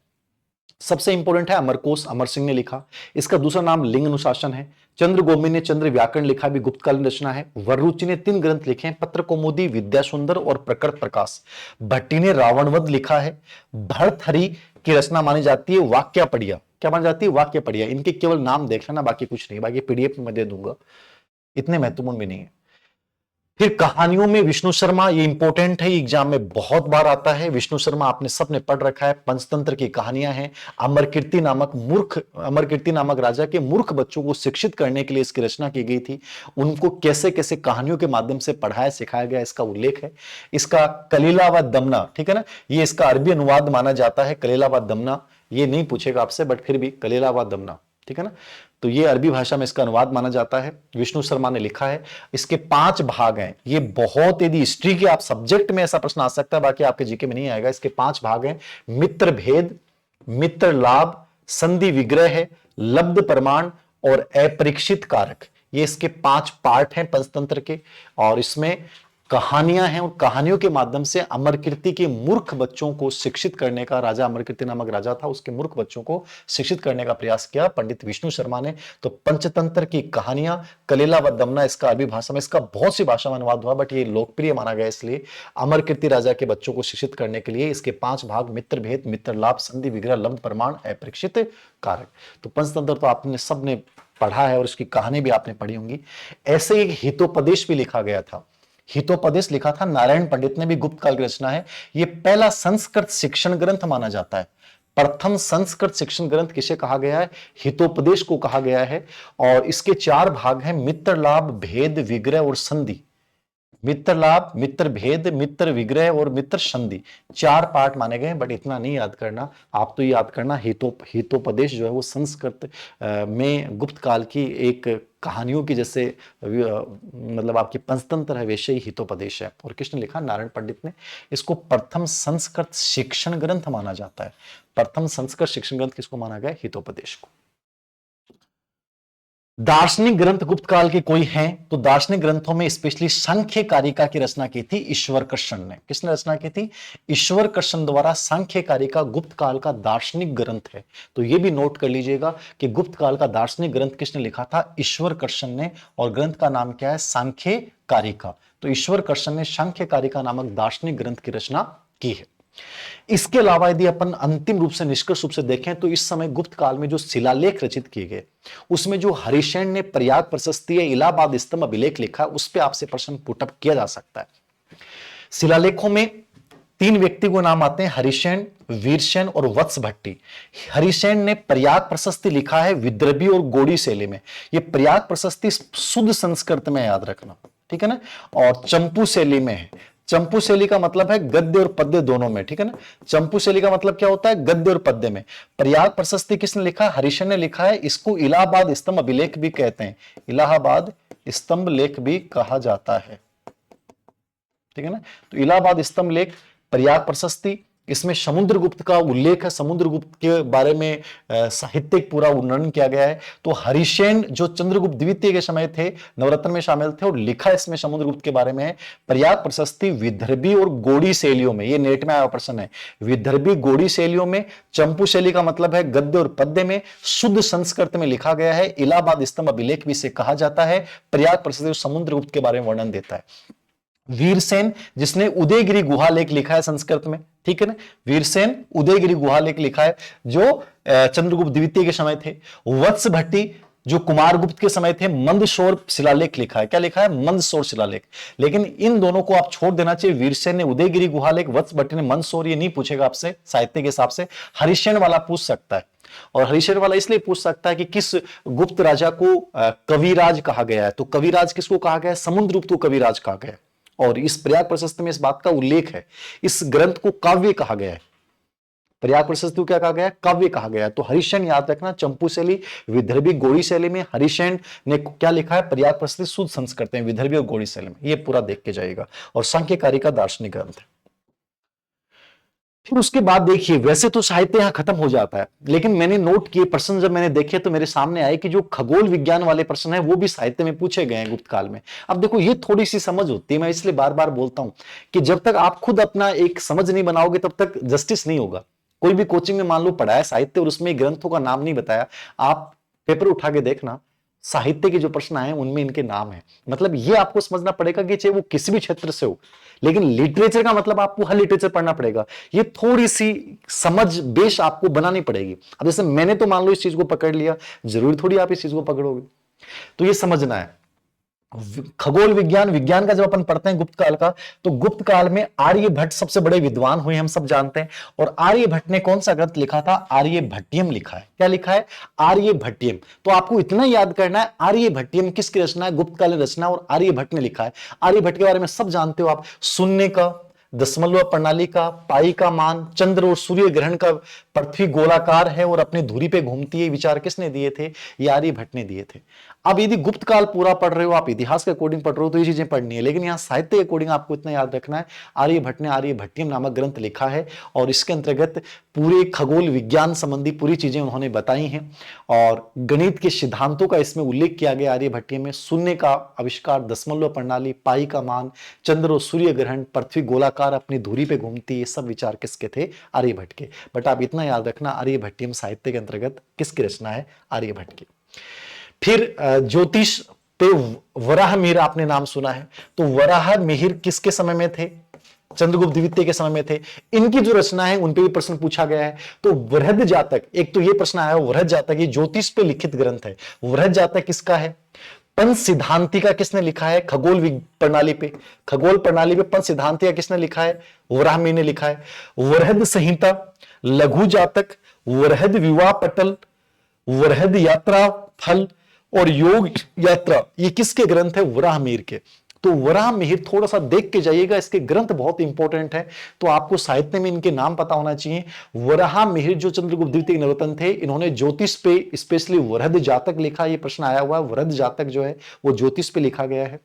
सबसे इंपॉर्टेंट है अमरकोश, अमर सिंह ने लिखा। इसका दूसरा नाम लिंग अनुशासन है। चंद्र गोमिन ने चंद्र व्याकरण लिखा, भी गुप्तकालीन रचना है। वररुचि ने 3 ग्रंथ लिखे हैं, पत्र कौमुदी, विद्या सुंदर और प्रकृत प्रकाश। भट्टी ने रावणवध लिखा है। भर्तहरि की रचना मानी जाती है वाक्या पढ़िया। क्या मानी जाती है? वाक्य पढ़िया। इनके केवल नाम देख लेना, बाकी कुछ नहीं, बाकी पीडीएफ में दे दूंगा, इतने महत्वपूर्ण भी नहीं है। फिर कहानियों में विष्णु शर्मा, ये इंपॉर्टेंट है, एग्जाम में बहुत बार आता है। विष्णु शर्मा आपने सबने पढ़ रखा है। पंचतंत्र की कहानियां हैं। अमर कीर्ति नामक राजा के मूर्ख बच्चों को शिक्षित करने के लिए इसकी रचना की गई थी। उनको कैसे कैसे कहानियों के माध्यम से पढ़ाया सिखाया गया, इसका उल्लेख है। इसका कलीला व दमना, ठीक है ना, ये इसका अरबी अनुवाद माना जाता है। कलीला व दमना, ये नहीं पूछेगा आपसे, बट फिर भी कलीला व दमना, ठीक है ना, तो ये अरबी भाषा में इसका अनुवाद माना जाता है। विष्णु शर्मा ने लिखा है। इसके 5 भाग हैं। ये बहुत, यदि हिस्ट्री के आप सब्जेक्ट में ऐसा प्रश्न आ सकता है, बाकी आपके जीके में नहीं आएगा। इसके 5 भाग हैं। मित्र भेद, मित्र लाभ, संधि विग्रह, लब्ध प्रमाण और अपरीक्षित कारक, ये इसके 5 पार्ट हैं पंचतंत्र के। और इसमें कहानियां हैं, और कहानियों के माध्यम से अमरकीर्ति के मूर्ख बच्चों को शिक्षित करने का, राजा अमरकीर्ति नामक राजा था, उसके मूर्ख बच्चों को शिक्षित करने का प्रयास किया पंडित विष्णु शर्मा ने। तो पंचतंत्र की कहानियां, कलीला व दमना, इसका अरबी भाषा में, इसका बहुत सी भाषा में अनुवाद हुआ, बट ये लोकप्रिय माना गया इसलिए अमरकीर्ति राजा के बच्चों को शिक्षित करने के लिए। इसके 5 भाग, मित्र भेद, मित्र लाभ, संधि विग्रह, लब्ध प्रमाण, अपरीक्षित कारक। तो पंचतंत्र तो आपने सबने पढ़ा है और इसकी कहानी भी आपने पढ़ी होंगी। ऐसे एक हितोपदेश भी लिखा गया था। हितोपदेश लिखा था नारायण पंडित ने, भी गुप्त काल की रचना है। यह पहला संस्कृत शिक्षण ग्रंथ माना जाता है। प्रथम संस्कृत शिक्षण ग्रंथ किसे कहा गया है? हितोपदेश को कहा गया है। और इसके 4 भाग हैं, मित्र लाभ, भेद, विग्रह और संधि। मित्र लाभ, मित्र भेद, मित्र विग्रह और मित्र संधि, 4 पार्ट माने गए। बट इतना नहीं याद करना, आप तो याद करना हितोपदेश जो है वो संस्कृत में गुप्त काल की एक कहानियों की, जैसे मतलब आपकी पंचतंत्र है वैसे ही हितोपदेश है। और किसने लिखा? नारायण पंडित ने। इसको प्रथम संस्कृत शिक्षण ग्रंथ माना जाता है। प्रथम संस्कृत शिक्षण ग्रंथ किसको माना गया? हितोपदेश को। दार्शनिक ग्रंथ गुप्त काल के कोई हैं? तो दार्शनिक ग्रंथों में स्पेशली सांख्य कारिका की रचना की थी ईश्वर कृष्ण ने। किसने रचना की थी? ईश्वर कृष्ण द्वारा सांख्य कारिका गुप्त काल का दार्शनिक ग्रंथ है। तो यह भी नोट कर लीजिएगा कि गुप्त काल का दार्शनिक ग्रंथ किसने लिखा था? ईश्वर कृष्ण ने। और ग्रंथ का नाम क्या है? सांख्य कारिका। तो ईश्वर कृष्ण ने सांख्य कारिका नामक दार्शनिक ग्रंथ की रचना की है। इसके अलावा यदि अपन अंतिम रूप से, निष्कर्ष रूप से देखें, तो इस समय गुप्त काल में जो शिलालेख रचित किए गए, उसमें जो हरिशेन ने प्रयाग प्रशस्ति या इलाहाबाद स्तंभ अभिलेख लिखा, उस पर आपसे प्रश्न पुटअप किया जा सकता है। शिलालेखों में 3 व्यक्ति को नाम आते हैं, हरिशेन, वीरसेन और वत्स भट्टी। हरिशेन ने प्रयाग प्रशस्ति लिखा है विदर्भी और गोड़ी शैली में। यह प्रयाग प्रशस्ति शुद्ध संस्कृत में, याद रखना, ठीक है ना। और चंपू शैली में है। चंपू शैली का मतलब है गद्य और पद्य दोनों में, ठीक है ना। चंपू शैली का मतलब क्या होता है? गद्य और पद्य में। प्रयाग प्रशस्ति किसने लिखा? हरिशेन ने लिखा है। इसको इलाहाबाद स्तंभ अभिलेख भी कहते हैं। इलाहाबाद स्तंभ लेख भी कहा जाता है, ठीक है ना। तो इलाहाबाद स्तंभ लेख, प्रयाग प्रशस्ति, इसमें समुद्रगुप्त का उल्लेख है। समुद्रगुप्त के बारे में साहित्यिक पूरा वर्णन किया गया है। तो हरिशेन जो चंद्रगुप्त द्वितीय के समय थे, नवरत्न में शामिल थे, और लिखा इसमें समुद्रगुप्त के बारे में है। प्रयाग प्रशस्ति विदर्भी और गोड़ी शैलियों में, ये नेट में आया प्रश्न है, विदर्भी गोड़ी शैलियों में। चंपू शैली का मतलब है गद्य और पद्य में, शुद्ध संस्कृत में लिखा गया है। इलाहाबाद स्तंभ अभिलेख भी इसे कहा जाता है। प्रयाग प्रशस्ति समुद्रगुप्त के बारे में वर्णन देता है। वीरसेन, जिसने उदयगिरी गुहा लेख लिखा है संस्कृत में, ठीक है ना। वीरसेन उदयगिरी गुहा लेख लिखा है, जो चंद्रगुप्त द्वितीय के समय थे। वत्स भट्टी जो कुमारगुप्त के समय थे, मंदसौर शिलालेख लिखा है। क्या लिखा है? मंदसौर शिलालेख। लेकिन इन दोनों को आप छोड़ देना चाहिए। वीरसेन ने उदयगिरी गुहा लेख, वत्स भट्टी ने मंदसौर। ये नहीं पूछेगा आपसे साहित्य के हिसाब से। हरिशेन वाला पूछ सकता है। और हरिशेन वाला इसलिए पूछ सकता है कि किस गुप्त राजा को कविराज कहा गया है। तो कविराज किसको कहा गया है? समुद्रगुप्त को कविराज कहा गया है। और इस प्रयाग प्रशस्ति में इस बात का उल्लेख है। इस ग्रंथ को काव्य कहा गया है। प्रयाग प्रशस्ति को क्या कहा गया है? काव्य कहा गया है। तो हरिशेन याद रखना, चंपू शैली, विदर्भी गोड़ी शैली में। हरिशेन ने क्या लिखा है? प्रयाग प्रशस्ति शुद्ध संस्कृत में, विदर्भी और गोड़ी शैली में। ये पूरा देख के जाएगा। और सांख्यकारी का दार्शनिक ग्रंथ है। फिर उसके बाद देखिए, वैसे तो साहित्य यहां खत्म हो जाता है, लेकिन मैंने नोट किए प्रश्न, जब मैंने देखे तो मेरे सामने आए कि जो खगोल विज्ञान वाले प्रश्न है वो भी साहित्य में पूछे गए हैं गुप्त काल में। अब देखो, ये थोड़ी सी समझ होती है। मैं इसलिए बार बार बोलता हूं कि जब तक आप खुद अपना एक समझ नहीं बनाओगे तब तक जस्टिस नहीं होगा। कोई भी कोचिंग में मान लो पढ़ाया साहित्य और उसमें ग्रंथों का नाम नहीं बताया, आप पेपर उठा के देखना, साहित्य के जो प्रश्न आए उनमें इनके नाम है। मतलब ये आपको समझना पड़ेगा कि चाहे वो किसी भी क्षेत्र से हो, लेकिन लिटरेचर का मतलब आपको हर लिटरेचर पढ़ना पड़ेगा। ये थोड़ी सी समझ बेस आपको बनानी पड़ेगी। अब जैसे मैंने तो मान लो इस चीज को पकड़ लिया, जरूरी थोड़ी आप इस चीज को पकड़ोगे। तो ये समझना है। खगोल विज्ञान, विज्ञान का जब अपन पढ़ते हैं गुप्त काल का, तो गुप्त काल में आर्यभट्ट सबसे बड़े विद्वान हुए, हम सब जानते हैं। और आर्यभट्ट ने कौन सा ग्रंथ लिखा था? आर्यभट्टियम लिखा है। क्या लिखा है? आर्यभट्टियम। तो आपको इतना याद करना है, आर्यभट्टियम किसकी रचना है? गुप्त कालीन रचना, और आर्यभट्ट ने लिखा है। आर्यभट्ट के बारे में सब जानते हो आप, शून्य का, दशमलव प्रणाली का, पाई का मान, चंद्र और सूर्य ग्रहण का, पृथ्वी गोलाकार है और अपनी धुरी पे घूमती है, विचार किसने दिए थे? ये आर्यभट्ट ने दिए थे। अब यदि गुप्त काल पूरा पढ़ रहे हो आप, इतिहास के अकॉर्डिंग पढ़ रहे हो, तो ये चीजें पढ़नी है, लेकिन यहां साहित्य के अकॉर्डिंग आपको इतना याद रखना है, आर्यभट्ट ने आर्यभट्टियम नामक ग्रंथ लिखा है, और इसके अंतर्गत पूरे खगोल विज्ञान संबंधी पूरी चीजें उन्होंने बताई हैं। और गणित के सिद्धांतों का इसमें उल्लेख किया गया आर्यभट्टियम में। शून्य का आविष्कार, दशमलव प्रणाली, पाई का मान, चंद्र और सूर्य ग्रहण, पृथ्वी गोलाकार अपनी धुरी पे घूमती, ये सब विचार किसके थे? आर्यभट्ट के। बट आप इतना याद रखना, आर्यभट्टियम साहित्य के अंतर्गत किसकी रचना है? आर्यभट्ट की। फिर ज्योतिष पे वराह मिहिर आपने नाम सुना है, तो वराह मिहिर किसके समय में थे? चंद्रगुप्त द्वितीय के समय में थे। इनकी जो रचना है उन पे भी प्रश्न पूछा गया है। तो वृहद जातक, एक तो ये प्रश्न आया, वृहद जातक ये ज्योतिष पे लिखित ग्रंथ है। वृहद जातक किसका है? पंच सिद्धांतिका किसने लिखा है? खगोल प्रणाली पे, खगोल प्रणाली पे पंच सिद्धांतिका किसने लिखा है? वराहमिहिर ने लिखा है। वृहद संहिता, लघु जातक, वृहद विवाह पटल, वृहद यात्रा फल और योग यात्रा, ये किसके ग्रंथ है? वराहमिहिर के। तो वराहमिहिर थोड़ा सा देख के जाइएगा, इसके ग्रंथ बहुत इंपॉर्टेंट है, तो आपको साहित्य में इनके नाम पता होना चाहिए। वराहमिहिर जो चंद्रगुप्त द्वितीय के निवर्तन थे, इन्होंने ज्योतिष पे स्पेशली वृहद जातक लिखा। ये प्रश्न आया हुआ है, वृहद जातक जो है वो ज्योतिष पे लिखा गया है।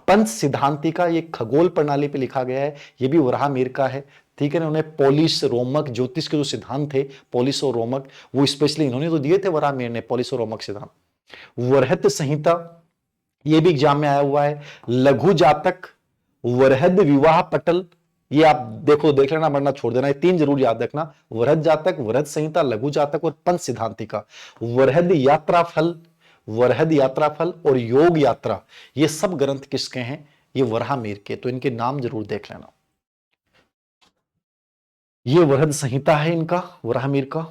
पंच सिद्धांतिका ये खगोल प्रणाली पे लिखा गया है, ये भी वराहमिहिर का है। ठीक है ना। उन्हें पोलिस रोमक ज्योतिष के जो सिद्धांत थे, पोलिस और रोमक, वो स्पेशली इन्होंने तो दिए थे वराहमिहिर ने, पोलिस और रोमक सिद्धांत। वृहद संहिता ये भी एग्जाम में आया हुआ है। लघु जातक, वृहद विवाह पटल, ये आप देखो, देख लेना वरना छोड़ देना, ये तीन जरूर याद रखना, वृहद जातक, वृहद संहिता, लघु जातक और पंच सिद्धांतिका। वृहद यात्रा फल, वृहद यात्रा फल और योग यात्रा, ये सब ग्रंथ किसके हैं? ये वराहमिहिर के। तो इनके नाम जरूर देख लेना। ये वृहद संहिता है इनका, वराहमिहिर का।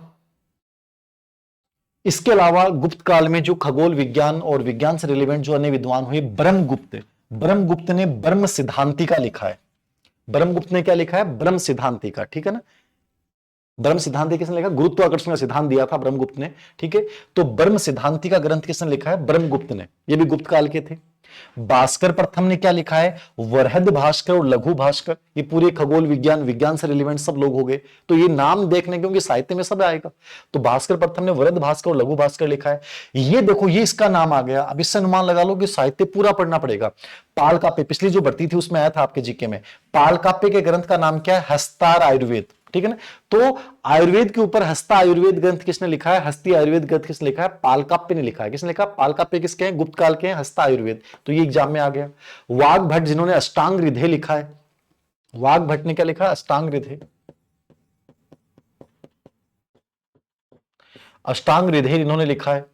इसके अलावा गुप्त काल में जो खगोल विज्ञान और विज्ञान से रिलेवेंट जो अन्य विद्वान हुए, ब्रह्मगुप्त, ब्रह्मगुप्त ने ब्रह्म सिद्धांतिका लिखा है। ब्रह्मगुप्त ने क्या लिखा है? ब्रह्म सिद्धांतिका। ठीक है ना। ब्रह्म सिद्धांतिका किसने लिखा? गुरुत्वाकर्षण का सिद्धांत दिया था ब्रह्मगुप्त ने। ठीक है। तो ब्रह्म सिद्धांतिका ग्रंथ किसने लिखा है? ब्रह्मगुप्त ने। ये भी गुप्त काल के थे। भास्कर प्रथम ने क्या लिखा है? वृहद भास्कर और लघु भास्कर। ये पूरे खगोल विज्ञान, विज्ञान से रिलेवेंट सब लोग हो गए, तो ये नाम देखने, क्योंकि साहित्य में सब आएगा। तो भास्कर प्रथम ने वृहद भास्कर और लघु भास्कर लिखा है। ये देखो, ये इसका नाम आ गया। अब इससे अनुमान लगा लो कि साहित्य पूरा पढ़ना पड़ेगा। पाल काव्य, पिछली जो भर्ती थी उसमें आया था आपके जीके में, पाल काव्य के ग्रंथ का नाम क्या है? हस्तार आयुर्वेद। ठीक है ना। तो आयुर्वेद के ऊपर हस्ता आयुर्वेद ग्रंथ किसने लिखा है? हस्ती आयुर्वेद ग्रंथ किसने लिखा है? पालकाप्य ने लिखा है। किसने लिखा? पालकाप्य। किसके हैं? गुप्त काल के हैं, हस्ता आयुर्वेद। तो ये एग्जाम में आ गया। वाघ भट्ट जिन्होंने अष्टांग हृदय लिखा है, वाघ भट्ट ने क्या लिखा? अष्टांग हृदय। अष्टांग हृदय इन्होंने लिखा है।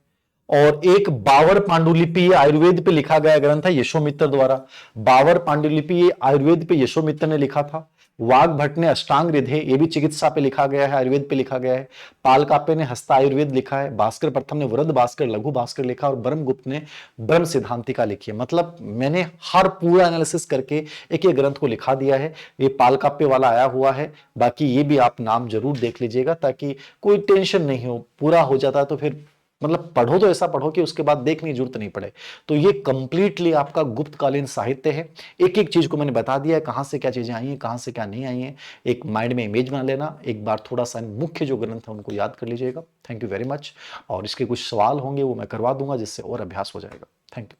और एक बावर पांडुलिपि, ये आयुर्वेद पे लिखा गया ग्रंथ है यशोमित्र द्वारा। बावर पांडुलिपि ये आयुर्वेद पे यशोमित्र ने लिखा था। वाघ भट्ट ने अष्टांग हृदय, ये भी चिकित्सा पे लिखा गया है, आयुर्वेद पे लिखा गया है। पालकाप्य ने हस्ता आयुर्वेद लिखा है। भास्कर प्रथम ने वृहद भास्कर, लघु भास्कर लिखा, और ब्रह्मगुप्त ने ब्रह्म सिद्धांतिका लिखी है। मतलब मैंने हर पूरा एनालिसिस करके एक एक ग्रंथ को लिखा दिया है। ये पालकाप्य वाला आया हुआ है, बाकी ये भी आप नाम जरूर देख लीजिएगा, ताकि कोई टेंशन नहीं हो। पूरा हो जाता है तो फिर मतलब पढ़ो तो ऐसा पढ़ो कि उसके बाद देखने की जरूरत नहीं पड़े। तो ये कंप्लीटली आपका गुप्तकालीन साहित्य है। एक एक चीज को मैंने बता दिया है, कहां से क्या चीजें आई हैं, कहां से क्या नहीं आई हैं। एक माइंड में इमेज बना लेना, एक बार थोड़ा सा मुख्य जो ग्रंथ है उनको याद कर लीजिएगा। Thank you very much. और इसके कुछ सवाल होंगे वो मैं करवा दूंगा, जिससे और अभ्यास हो जाएगा। Thank you.